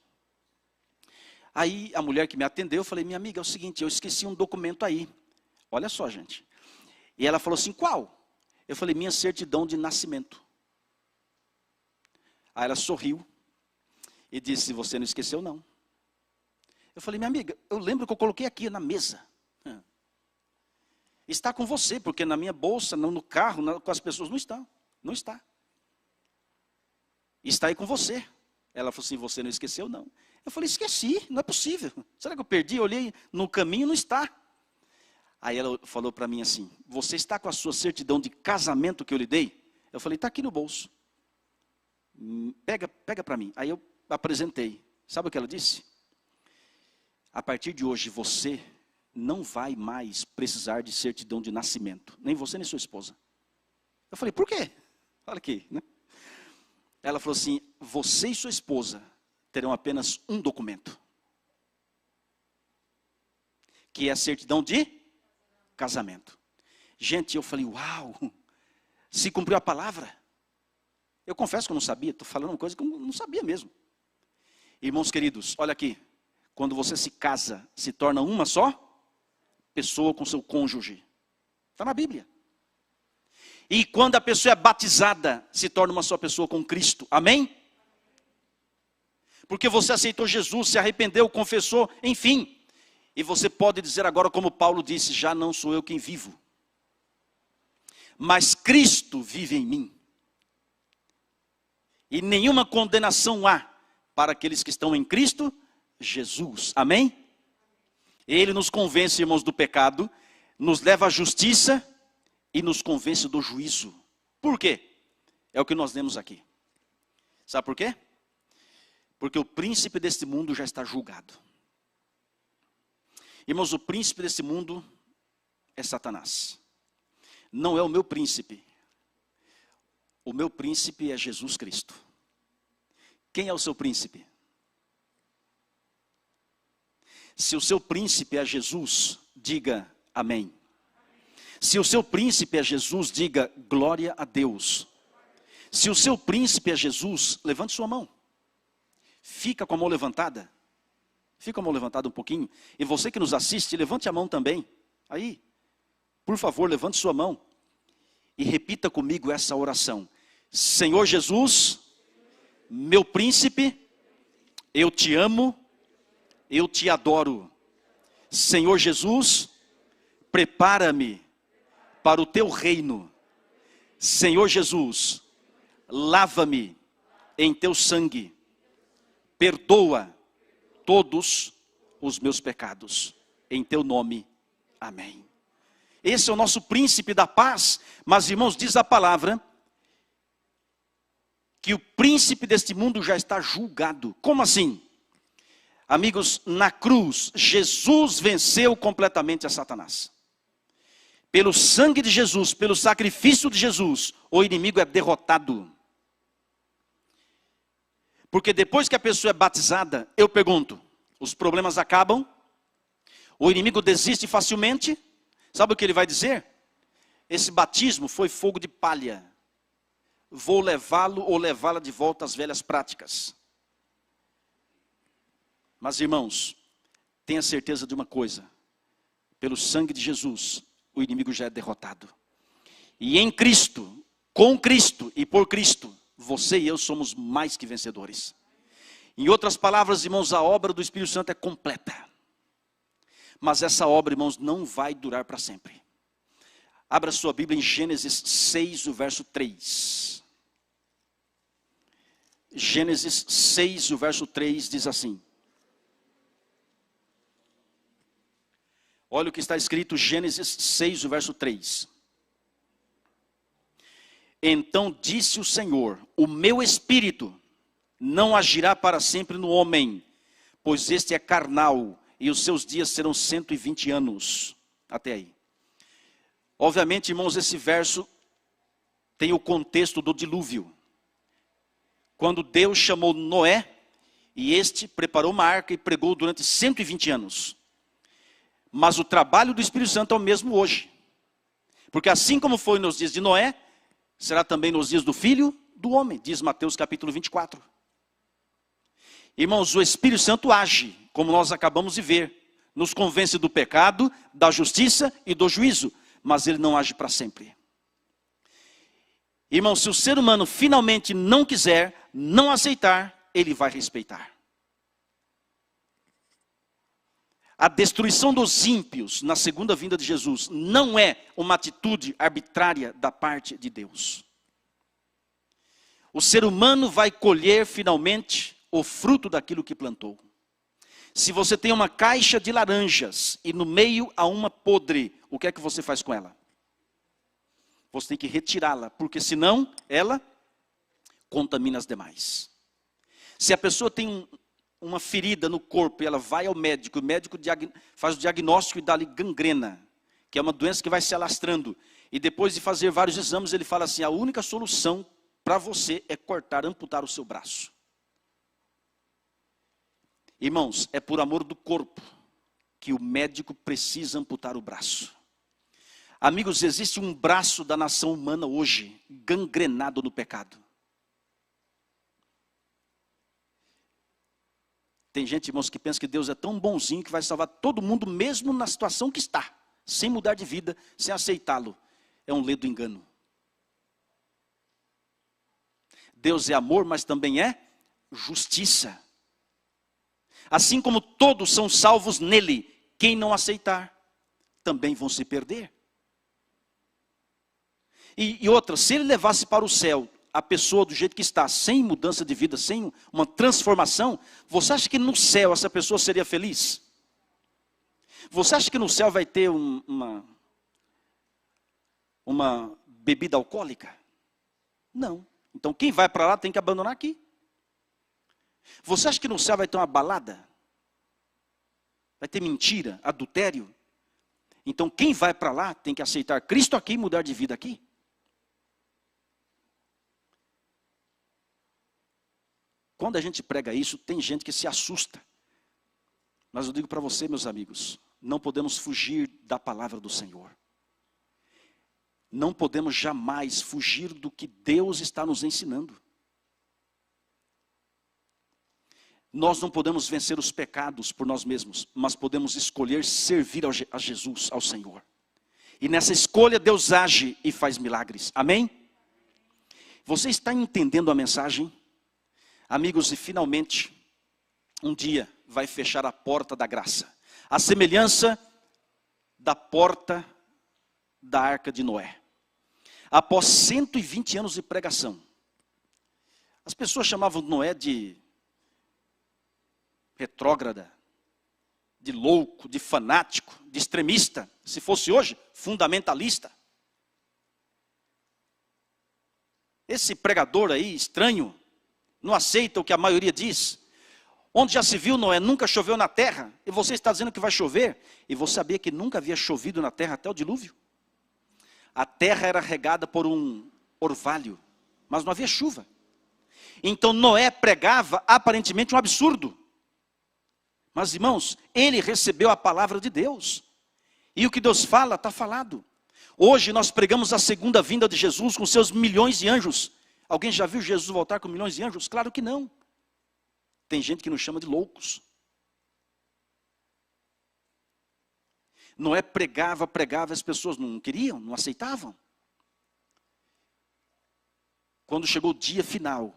Aí a mulher que me atendeu, eu falei: minha amiga, é o seguinte, eu esqueci um documento aí. Olha só, gente. E ela falou assim: qual? Eu falei: minha certidão de nascimento. Aí ela sorriu e disse: você não esqueceu, não. Eu falei: minha amiga, eu lembro que eu coloquei aqui na mesa. Está com você, porque na minha bolsa, no carro, com as pessoas não está. Não está. Está aí com você. Ela falou assim: você não esqueceu, não. Eu falei: esqueci, não é possível. Será que eu perdi? Eu olhei no caminho, não está. Aí ela falou para mim assim: você está com a sua certidão de casamento que eu lhe dei? Eu falei: está aqui no bolso. Pega para mim. Aí eu apresentei. Sabe o que ela disse? A partir de hoje você não vai mais precisar de certidão de nascimento. Nem você, nem sua esposa. Eu falei: por quê? Olha aqui, né? Ela falou assim: você e sua esposa terão apenas um documento. Que é a certidão de casamento. Gente, eu falei: uau, se cumpriu a palavra. Eu confesso que eu não sabia, estou falando uma coisa que eu não sabia mesmo. Irmãos queridos, olha aqui. Quando você se casa, se torna uma só pessoa com seu cônjuge. Está na Bíblia. E quando a pessoa é batizada, se torna uma só pessoa com Cristo. Amém? Porque você aceitou Jesus, se arrependeu, confessou, enfim. E você pode dizer agora como Paulo disse: já não sou eu quem vivo, mas Cristo vive em mim. E nenhuma condenação há para aqueles que estão em Cristo Jesus. Amém? Ele nos convence, irmãos, do pecado, nos leva à justiça e nos convence do juízo. Por quê? É o que nós lemos aqui. Sabe por quê? Porque o príncipe deste mundo já está julgado. Irmãos, o príncipe deste mundo é Satanás. Não é o meu príncipe. O meu príncipe é Jesus Cristo. Quem é o seu príncipe? Se o seu príncipe é Jesus, diga amém. Se o seu príncipe é Jesus, diga glória a Deus. Se o seu príncipe é Jesus, levante sua mão. Fica com a mão levantada. Fica com a mão levantada um pouquinho. E você que nos assiste, levante a mão também. Aí, por favor, levante sua mão. E repita comigo essa oração. Senhor Jesus, meu príncipe, eu te amo, eu te adoro. Senhor Jesus, prepara-me para o teu reino. Senhor Jesus, lava-me em teu sangue. Perdoa todos os meus pecados. Em teu nome, amém. Esse é o nosso príncipe da paz. Mas, irmãos, diz a palavra que o príncipe deste mundo já está julgado. Como assim? Amigos, na cruz, Jesus venceu completamente a Satanás. Pelo sangue de Jesus, pelo sacrifício de Jesus, o inimigo é derrotado. Porque depois que a pessoa é batizada, eu pergunto, os problemas acabam? O inimigo desiste facilmente? Sabe o que ele vai dizer? Esse batismo foi fogo de palha. Vou levá-lo ou levá-la de volta às velhas práticas. Mas, irmãos, tenha certeza de uma coisa. Pelo sangue de Jesus, o inimigo já é derrotado. E em Cristo, com Cristo e por Cristo, você e eu somos mais que vencedores. Em outras palavras, irmãos, a obra do Espírito Santo é completa. Mas essa obra, irmãos, não vai durar para sempre. Abra sua Bíblia em Gênesis 6, o verso 3. Gênesis 6, o verso 3 diz assim. Olha o que está escrito, Gênesis 6, o verso 3. Então disse o Senhor, o meu espírito não agirá para sempre no homem, pois este é carnal, e os seus dias serão 120 anos. Até aí. Obviamente, irmãos, esse verso tem o contexto do dilúvio. Quando Deus chamou Noé, e este preparou uma arca e pregou durante 120 anos. Mas o trabalho do Espírito Santo é o mesmo hoje. Porque assim como foi nos dias de Noé, será também nos dias do Filho do Homem, diz Mateus capítulo 24. Irmãos, o Espírito Santo age, como nós acabamos de ver, nos convence do pecado, da justiça e do juízo, mas ele não age para sempre. Irmãos, se o ser humano finalmente não quiser, não aceitar, ele vai respeitar. A destruição dos ímpios na segunda vinda de Jesus não é uma atitude arbitrária da parte de Deus. O ser humano vai colher finalmente o fruto daquilo que plantou. Se você tem uma caixa de laranjas e no meio há uma podre, o que é que você faz com ela? Você tem que retirá-la, porque senão ela contamina as demais. Se a pessoa tem uma ferida no corpo e ela vai ao médico, o médico faz o diagnóstico e dá ali gangrena, que é uma doença que vai se alastrando. E depois de fazer vários exames, ele fala assim, a única solução para você é cortar, amputar o seu braço. Irmãos, é por amor do corpo que o médico precisa amputar o braço. Amigos, existe um braço da nação humana hoje, gangrenado no pecado. Tem gente, irmãos, que pensa que Deus é tão bonzinho que vai salvar todo mundo mesmo na situação que está, sem mudar de vida, sem aceitá-lo. É um ledo engano. Deus é amor, mas também é justiça. Assim como todos são salvos nele, quem não aceitar, também vão se perder. E outra, se ele levasse para o céu a pessoa do jeito que está, sem mudança de vida, sem uma transformação, você acha que no céu essa pessoa seria feliz? Você acha que no céu vai ter uma bebida alcoólica? Não. Então quem vai para lá tem que abandonar aqui. Você acha que no céu vai ter uma balada? Vai ter mentira, adultério? Então quem vai para lá tem que aceitar Cristo aqui e mudar de vida aqui. Quando a gente prega isso, tem gente que se assusta. Mas eu digo para você, meus amigos, não podemos fugir da palavra do Senhor. Não podemos jamais fugir do que Deus está nos ensinando. Nós não podemos vencer os pecados por nós mesmos, mas podemos escolher servir a Jesus, ao Senhor. E nessa escolha Deus age e faz milagres. Amém? Você está entendendo a mensagem? Amigos, e finalmente, um dia vai fechar a porta da graça. A semelhança da porta da arca de Noé. Após 120 anos de pregação. As pessoas chamavam Noé de retrógrada, de louco, de fanático, de extremista. Se fosse hoje, fundamentalista. Esse pregador aí, estranho, não aceita o que a maioria diz. Onde já se viu, Noé, nunca choveu na terra, e você está dizendo que vai chover, e você sabia que nunca havia chovido na terra até o dilúvio? A terra era regada por um orvalho, mas não havia chuva. Então Noé pregava aparentemente um absurdo. Mas irmãos, ele recebeu a palavra de Deus. E o que Deus fala, está falado. Hoje nós pregamos a segunda vinda de Jesus com seus milhões de anjos. Alguém já viu Jesus voltar com milhões de anjos? Claro que não. Tem gente que nos chama de loucos. Noé pregava, as pessoas não queriam, não aceitavam. Quando chegou o dia final,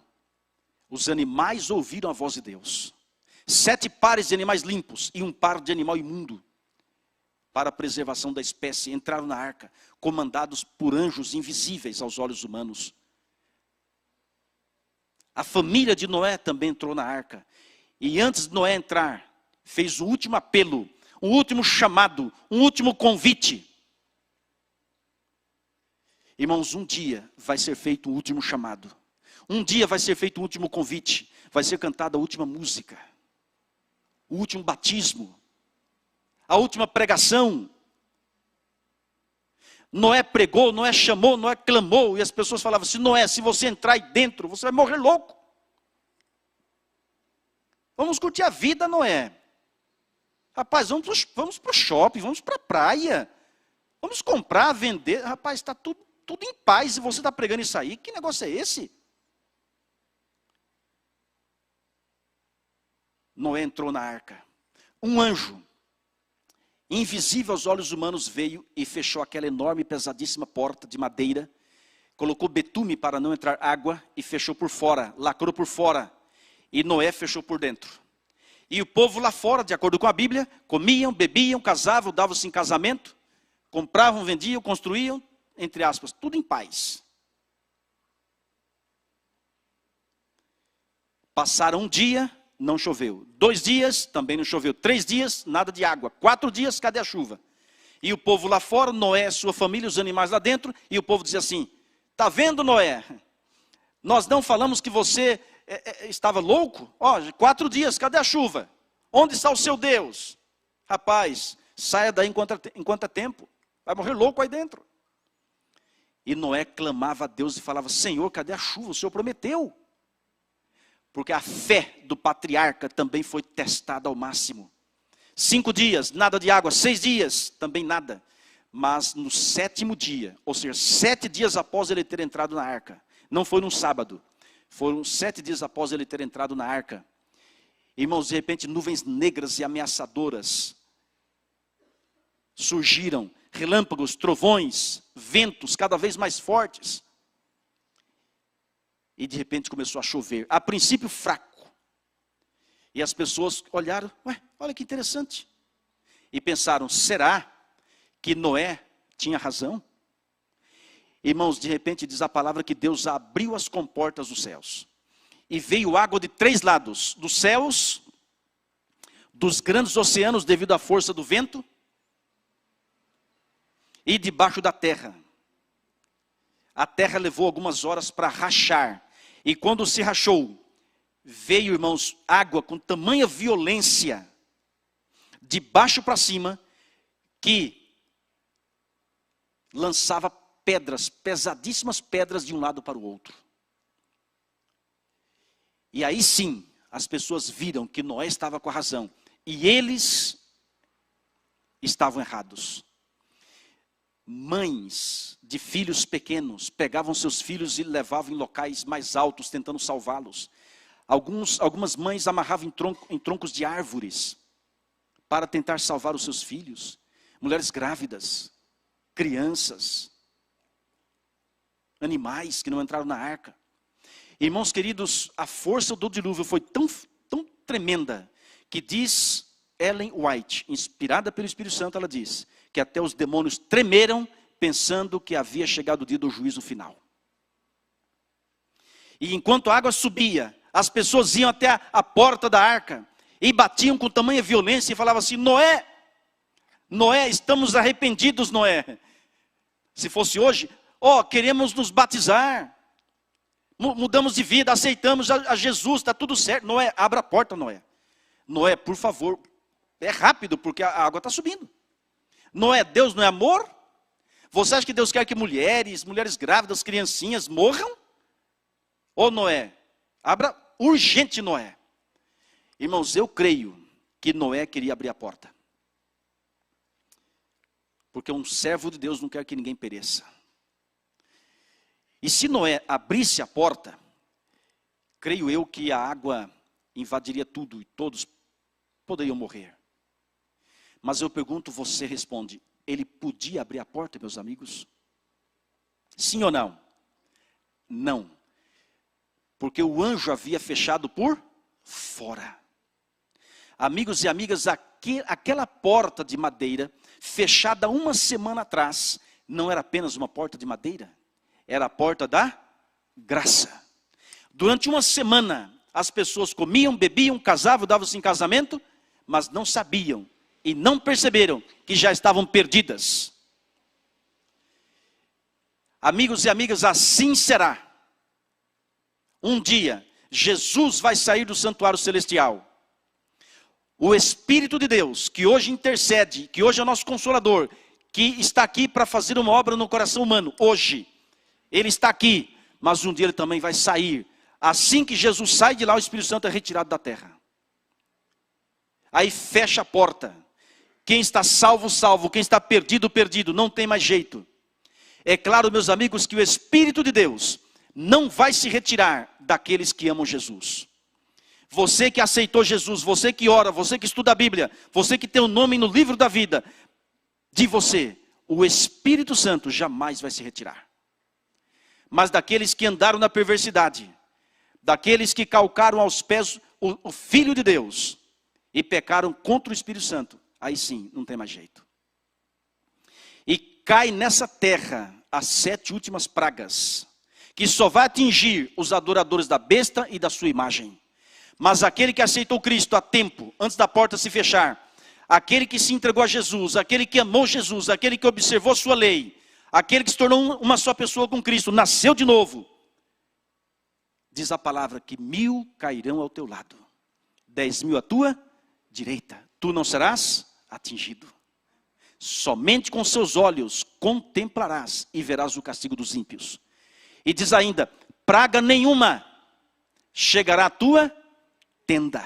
os animais ouviram a voz de Deus. 7 pares de animais limpos e um par de animal imundo, para a preservação da espécie, entraram na arca, comandados por anjos invisíveis aos olhos humanos. A família de Noé também entrou na arca. E antes de Noé entrar, fez o último apelo, um último chamado, um último convite. Irmãos, um dia vai ser feito o último chamado. Um dia vai ser feito o último convite. Vai ser cantada a última música. O último batismo. A última pregação. Noé pregou, Noé chamou, Noé clamou. E as pessoas falavam assim, Noé, se você entrar aí dentro, você vai morrer louco. Vamos curtir a vida, Noé. Rapaz, vamos para o shopping, vamos para a praia. Vamos comprar, vender. Rapaz, está tudo em paz e você está pregando isso aí. Que negócio é esse? Noé entrou na arca. Um anjo, invisível aos olhos humanos, veio e fechou aquela enorme e pesadíssima porta de madeira. Colocou betume para não entrar água e fechou por fora, lacrou por fora. E Noé fechou por dentro. E o povo lá fora, de acordo com a Bíblia, comiam, bebiam, casavam, davam-se em casamento, compravam, vendiam, construíam, entre aspas, tudo em paz. Passaram um dia, não choveu. 2 dias, também não choveu. 3 dias, nada de água. 4 dias, cadê a chuva? E o povo lá fora, Noé, sua família, os animais lá dentro, e o povo dizia assim, está vendo, Noé? Nós não falamos que você estava louco? Ó, 4 dias, cadê a chuva? Onde está o seu Deus? Rapaz, saia daí enquanto é tempo. Vai morrer louco aí dentro. E Noé clamava a Deus e falava, Senhor, cadê a chuva? O Senhor prometeu. Porque a fé do patriarca também foi testada ao máximo. 5 dias, nada de água. 6 dias, também nada. Mas no 7º dia, ou seja, 7 dias após ele ter entrado na arca, não foi num sábado, foram 7 dias após ele ter entrado na arca. Irmãos, de repente nuvens negras e ameaçadoras surgiram, relâmpagos, trovões, ventos cada vez mais fortes. E de repente começou a chover, a princípio fraco. E as pessoas olharam, olha que interessante. E pensaram, será que Noé tinha razão? Irmãos, de repente diz a palavra que Deus abriu as comportas dos céus. E veio água de 3 lados, dos céus, dos grandes oceanos devido à força do vento, e debaixo da terra. A terra levou algumas horas para rachar. E quando se rachou, veio, irmãos, água com tamanha violência, de baixo para cima, que lançava pedras, pesadíssimas pedras de um lado para o outro. E aí sim, as pessoas viram que Noé estava com a razão. E eles estavam errados. Mães de filhos pequenos pegavam seus filhos e levavam em locais mais altos, tentando salvá-los. Algumas mães amarravam em troncos de árvores para tentar salvar os seus filhos. Mulheres grávidas, crianças, animais que não entraram na arca. Irmãos queridos, a força do dilúvio foi tão tremenda que diz Ellen White, inspirada pelo Espírito Santo, ela diz que até os demônios tremeram pensando que havia chegado o dia do juízo final. E enquanto a água subia, as pessoas iam até a porta da arca e batiam com tamanha violência e falavam assim: Noé, Noé, estamos arrependidos, Noé. Se fosse hoje, queremos nos batizar, mudamos de vida, aceitamos a Jesus, está tudo certo. Noé, abra a porta, Noé. Noé, por favor, é rápido, porque a água está subindo. Noé, Deus não é amor? Você acha que Deus quer que mulheres grávidas, criancinhas morram? Ô Noé, abra urgente, Noé. Irmãos, eu creio que Noé queria abrir a porta. Porque um servo de Deus não quer que ninguém pereça. E se Noé abrisse a porta, creio eu que a água invadiria tudo e todos poderiam morrer. Mas eu pergunto, você responde, ele podia abrir a porta, meus amigos? Sim ou não? Não. Porque o anjo havia fechado por fora. Amigos e amigas, aquela porta de madeira, fechada uma semana atrás, não era apenas uma porta de madeira, era a porta da graça. Durante uma semana, as pessoas comiam, bebiam, casavam, davam-se em casamento, mas não sabiam e não perceberam que já estavam perdidas. Amigos e amigas, assim será. Um dia, Jesus vai sair do santuário celestial. O Espírito de Deus, que hoje intercede, que hoje é nosso Consolador, que está aqui para fazer uma obra no coração humano, hoje, Ele está aqui, mas um dia Ele também vai sair. Assim que Jesus sai de lá, o Espírito Santo é retirado da terra. Aí fecha a porta. Quem está salvo, salvo. Quem está perdido, perdido. Não tem mais jeito. É claro, meus amigos, que o Espírito de Deus não vai se retirar daqueles que amam Jesus. Você que aceitou Jesus, você que ora, você que estuda a Bíblia, você que tem o nome no livro da vida, de você, o Espírito Santo jamais vai se retirar. Mas daqueles que andaram na perversidade, daqueles que calcaram aos pés o Filho de Deus e pecaram contra o Espírito Santo, aí sim, não tem mais jeito. E cai nessa terra as 7 últimas pragas, que só vai atingir os adoradores da besta e da sua imagem. Mas aquele que aceitou Cristo a tempo, antes da porta se fechar, aquele que se entregou a Jesus, aquele que amou Jesus, aquele que observou sua lei, aquele que se tornou uma só pessoa com Cristo, nasceu de novo, diz a palavra que 1000 cairão ao teu lado, 10.000 à tua direita, tu não serás atingido. Somente com seus olhos contemplarás e verás o castigo dos ímpios. E diz ainda, praga nenhuma chegará à tua tenda.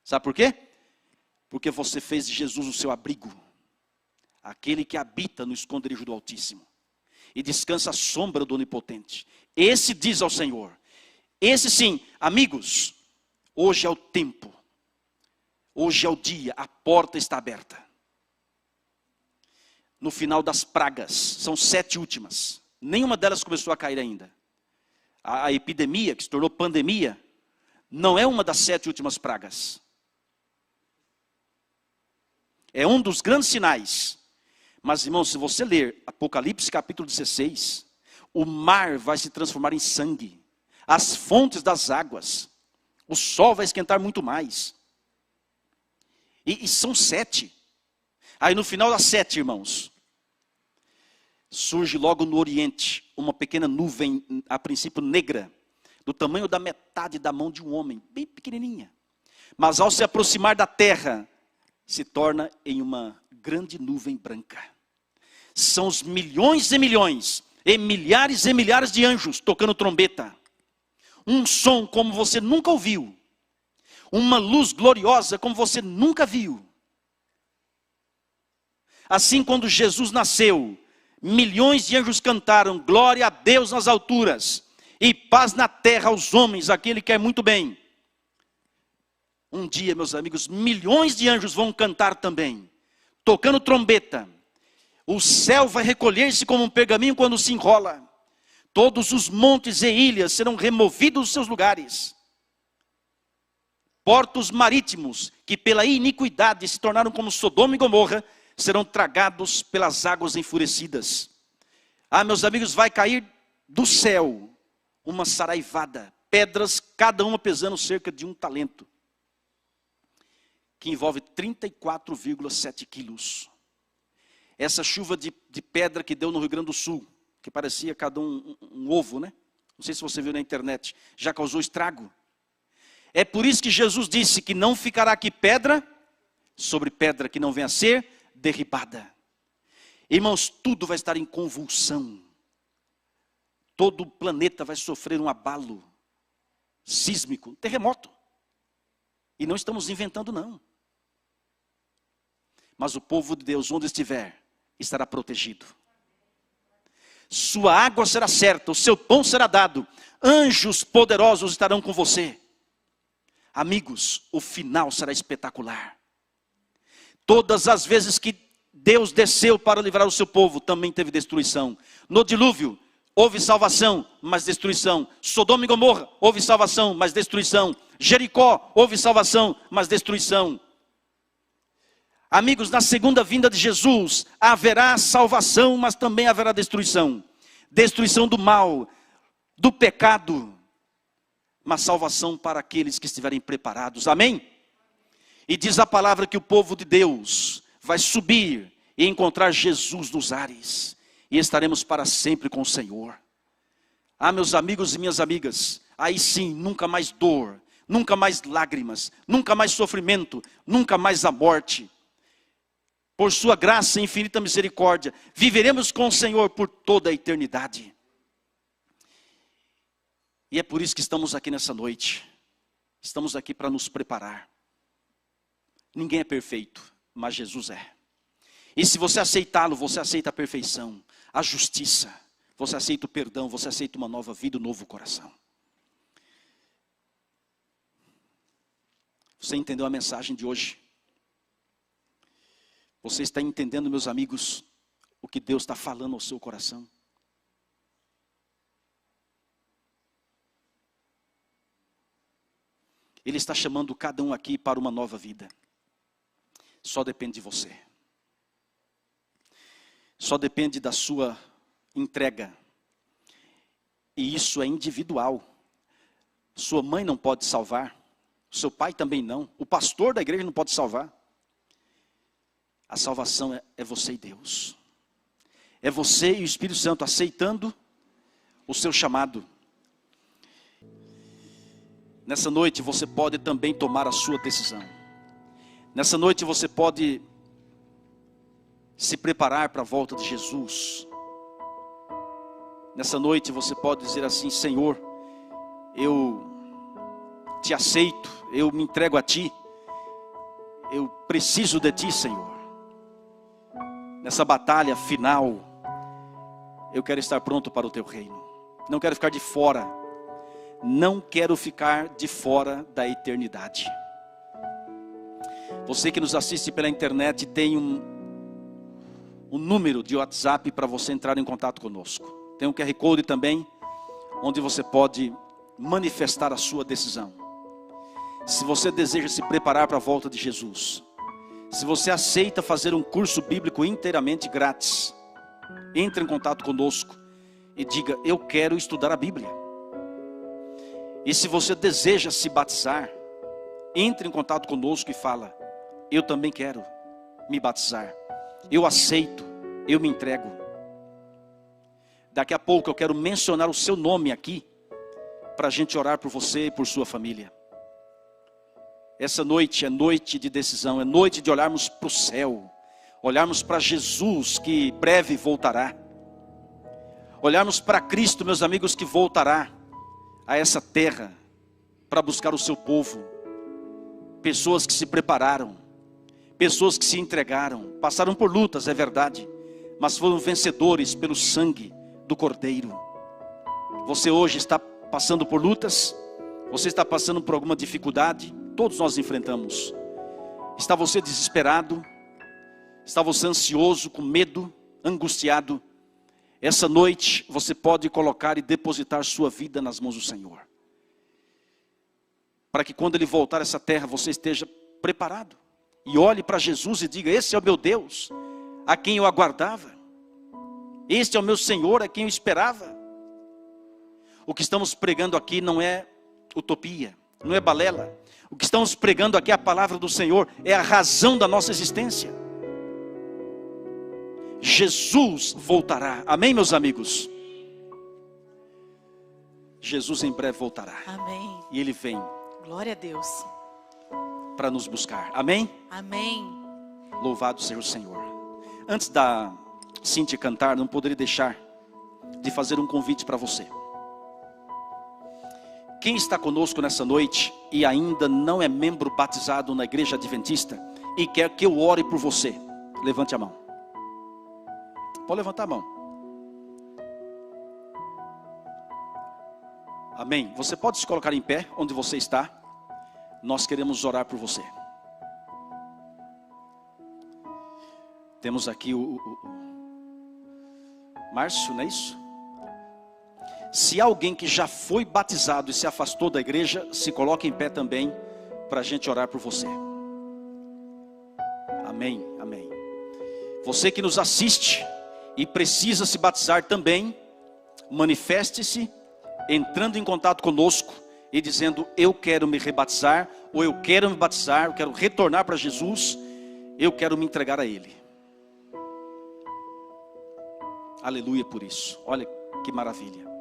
Sabe por quê? Porque você fez de Jesus o seu abrigo, aquele que habita no esconderijo do Altíssimo e descansa à sombra do Onipotente. Esse diz ao Senhor, esse sim, amigos, hoje é o tempo, hoje é o dia, a porta está aberta. No final das pragas, são 7 últimas, nenhuma delas começou a cair ainda. A epidemia, que se tornou pandemia, não é uma das 7 últimas pragas. É um dos grandes sinais. Mas, irmãos, se você ler Apocalipse capítulo 16, o mar vai se transformar em sangue. As fontes das águas. O sol vai esquentar muito mais. E são 7. Aí no final das 7, irmãos, surge logo no Oriente uma pequena nuvem, a princípio negra, do tamanho da metade da mão de um homem, bem pequenininha. Mas ao se aproximar da terra, se torna em uma grande nuvem branca. São os milhões e milhares de anjos tocando trombeta. Um som como você nunca ouviu. Uma luz gloriosa como você nunca viu. Assim, quando Jesus nasceu, milhões de anjos cantaram, glória a Deus nas alturas, e paz na terra aos homens, aquele que quer muito bem. Um dia, meus amigos, milhões de anjos vão cantar também, tocando trombeta. O céu vai recolher-se como um pergaminho quando se enrola. Todos os montes e ilhas serão removidos dos seus lugares. Portos marítimos, que pela iniquidade se tornaram como Sodoma e Gomorra, serão tragados pelas águas enfurecidas. Ah, meus amigos, vai cair do céu uma saraivada, pedras, cada uma pesando cerca de 1 talento. que envolve 34,7 quilos. Essa chuva de pedra que deu no Rio Grande do Sul, que parecia cada um ovo, né? Não sei se você viu na internet, já causou estrago. É por isso que Jesus disse que não ficará aqui pedra sobre pedra que não venha a ser derribada. Irmãos, tudo vai estar em convulsão. Todo o planeta vai sofrer um abalo sísmico, um terremoto. E não estamos inventando, não. Mas o povo de Deus, onde estiver, estará protegido. Sua água será certa, o seu pão será dado. Anjos poderosos estarão com você. Amigos, o final será espetacular. Todas as vezes que Deus desceu para livrar o seu povo, também teve destruição. No dilúvio, houve salvação, mas destruição. Sodoma e Gomorra, houve salvação, mas destruição. Jericó, houve salvação, mas destruição. Amigos, na segunda vinda de Jesus, haverá salvação, mas também haverá destruição. Destruição do mal, do pecado, mas salvação para aqueles que estiverem preparados. Amém? E diz a palavra que o povo de Deus vai subir e encontrar Jesus nos ares. E estaremos para sempre com o Senhor. Ah, meus amigos e minhas amigas, aí sim, nunca mais dor, nunca mais lágrimas, nunca mais sofrimento, nunca mais a morte. Por sua graça e infinita misericórdia, viveremos com o Senhor por toda a eternidade. E é por isso que estamos aqui nessa noite. Estamos aqui para nos preparar. Ninguém é perfeito, mas Jesus é. E se você aceitá-lo, você aceita a perfeição, a justiça. Você aceita o perdão, você aceita uma nova vida, um novo coração. Você entendeu a mensagem de hoje? Você está entendendo, meus amigos, o que Deus está falando ao seu coração? Ele está chamando cada um aqui para uma nova vida. Só depende de você. Só depende da sua entrega. E isso é individual. Sua mãe não pode salvar. Seu pai também não. O pastor da igreja não pode salvar. A salvação é você e Deus. É você e o Espírito Santo aceitando o seu chamado. Nessa noite você pode também tomar a sua decisão. Nessa noite você pode se preparar para a volta de Jesus. Nessa noite você pode dizer assim: Senhor, eu te aceito, eu me entrego a Ti. Eu preciso de Ti, Senhor. Nessa batalha final, eu quero estar pronto para o Teu reino. Não quero ficar de fora. Não quero ficar de fora da eternidade. Você que nos assiste pela internet tem um número de WhatsApp para você entrar em contato conosco. Tem um QR Code também, onde você pode manifestar a sua decisão. Se você deseja se preparar para a volta de Jesus, se você aceita fazer um curso bíblico inteiramente grátis, entre em contato conosco e diga: eu quero estudar a Bíblia. E se você deseja se batizar, entre em contato conosco e fala: eu também quero me batizar. Eu aceito, eu me entrego. Daqui a pouco eu quero mencionar o seu nome aqui, para a gente orar por você e por sua família. Essa noite é noite de decisão, é noite de olharmos para o céu, olharmos para Jesus que breve voltará, olharmos para Cristo, meus amigos, que voltará a essa terra para buscar o seu povo. Pessoas que se prepararam, pessoas que se entregaram, passaram por lutas, é verdade, mas foram vencedores pelo sangue do Cordeiro. Você hoje está passando por lutas? Você está passando por alguma dificuldade? Todos nós enfrentamos. Está você desesperado? Está você ansioso, com medo, angustiado? Essa noite você pode colocar e depositar sua vida nas mãos do Senhor, para que quando Ele voltar a essa terra você esteja preparado. E olhe para Jesus e diga: esse é o meu Deus, a quem eu aguardava. Este é o meu Senhor, a quem eu esperava. O que estamos pregando aqui não é utopia, não é balela. O que estamos pregando aqui, a palavra do Senhor, é a razão da nossa existência. Jesus voltará. Amém, meus amigos? Jesus em breve voltará. Amém. E Ele vem Glória a Deus. para nos buscar. Amém? Amém. Louvado seja o Senhor. Antes da Cíntia cantar, não poderia deixar de fazer um convite para você. Quem está conosco nessa noite e ainda não é membro batizado na igreja adventista e quer que eu ore por você, levante a mão. Pode levantar a mão. Amém. Você pode se colocar em pé onde você está. Nós queremos orar por você. Temos aqui o Márcio, não é isso? Se há alguém que já foi batizado e se afastou da igreja, se coloque em pé também para a gente orar por você. Amém, amém. Você que nos assiste e precisa se batizar também, manifeste-se entrando em contato conosco e dizendo: eu quero me rebatizar, ou eu quero me batizar, eu quero retornar para Jesus, eu quero me entregar a Ele. Aleluia por isso. Olha que maravilha.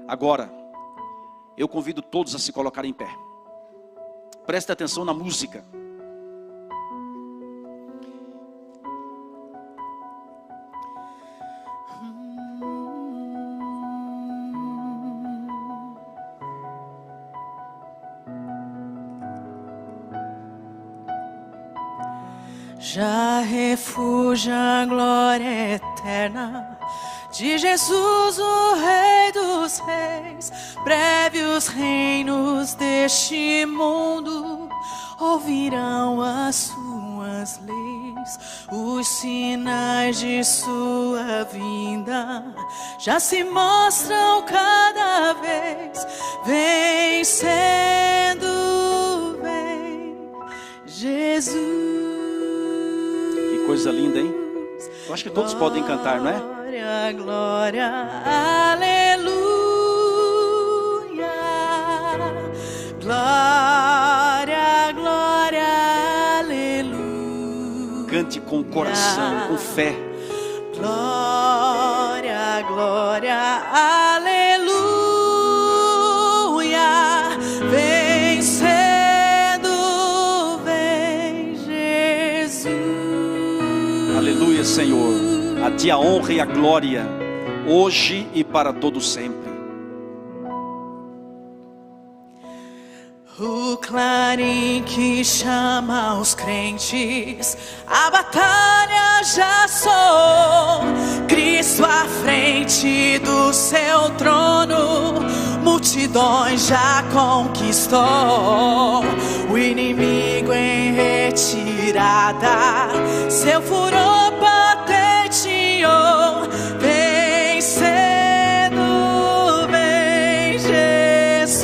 Agora, eu convido todos a se colocarem em pé. Preste atenção na música. Já refúgio a glória eterna de Jesus, o Rei dos Reis. Breve os reinos deste mundo ouvirão as suas leis. Os sinais de sua vinda já se mostram cada vez. Vencendo, vem Jesus. Que coisa linda, hein? Eu acho que todos podem cantar, não é? Glória, glória, aleluia. Glória, glória, aleluia. Cante com coração, com fé. Glória, glória, aleluia. Vencendo, vem Jesus. Aleluia, Senhor. A Ti a honra e a glória, hoje e para todo sempre. O clarim que chama os crentes, a batalha já soou. Cristo à frente do seu trono, multidões já conquistou. O inimigo em retirada, seu furor patenteou. Vencendo, vem Jesus.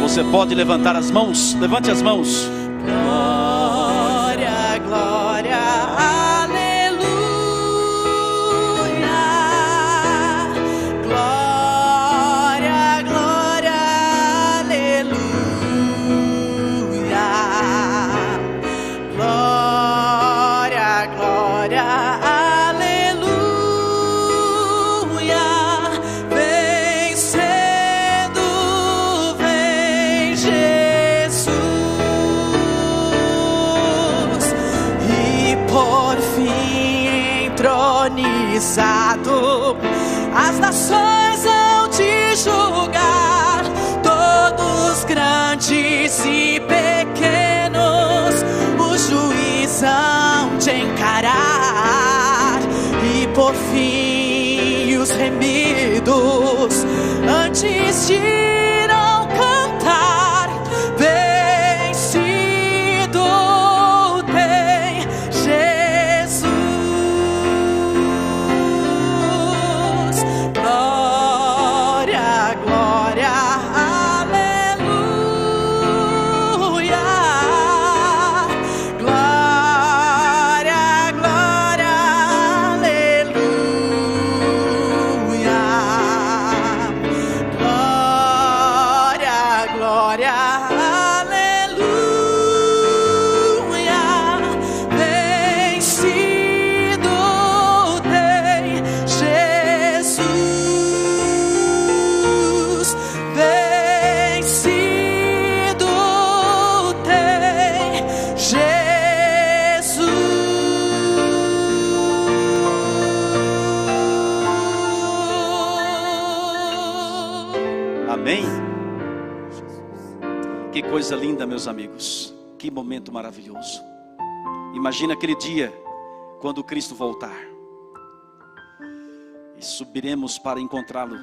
Você pode levantar as mãos? Levante as mãos. Glória, glória, aleluia. Glória, glória, aleluia. Glória, glória, aleluia. Vencendo, vem Jesus. E por fim entronizado, as nações hão de julgar, todos grandes e pequenos, o juiz hão de encarar. E por fim os remidos antes de irão cantar. Vencido tem Jesus. Glória, glória, aleluia. Glória, glória, aleluia. Glória, Amém? Que coisa linda, meus amigos. Que momento maravilhoso. Imagina aquele dia quando Cristo voltar. E subiremos para encontrá-lo,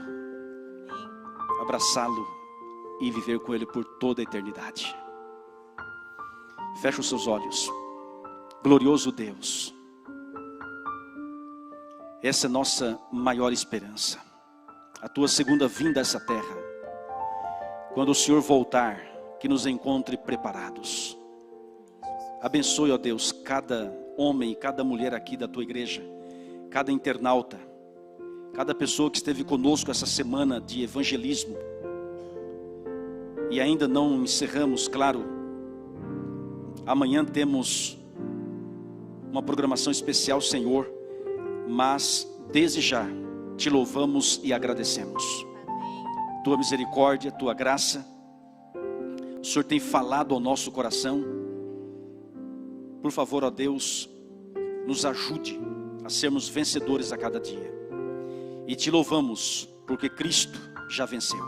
abraçá-lo e viver com Ele por toda a eternidade. Feche os seus olhos. Glorioso Deus, essa é a nossa maior esperança. A tua segunda vinda a essa terra. Quando o Senhor voltar, que nos encontre preparados. Abençoe, ó Deus, cada homem e cada mulher aqui da tua igreja, cada internauta, cada pessoa que esteve conosco essa semana de evangelismo. E ainda não encerramos, claro. Amanhã temos uma programação especial, Senhor, mas desde já te louvamos e agradecemos. Tua misericórdia, tua graça, o Senhor tem falado ao nosso coração. Por favor, ó Deus, nos ajude a sermos vencedores a cada dia. E te louvamos, porque Cristo já venceu.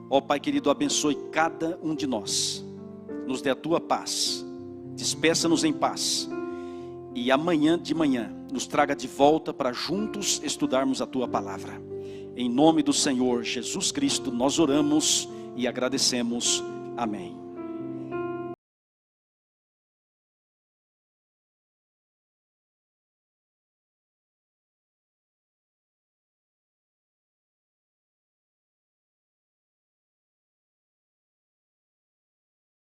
Ó Pai querido, abençoe cada um de nós. Nos dê a tua paz. Despeça-nos em paz. E amanhã de manhã nos traga de volta para juntos estudarmos a tua palavra. Em nome do Senhor Jesus Cristo nós oramos e agradecemos. Amém.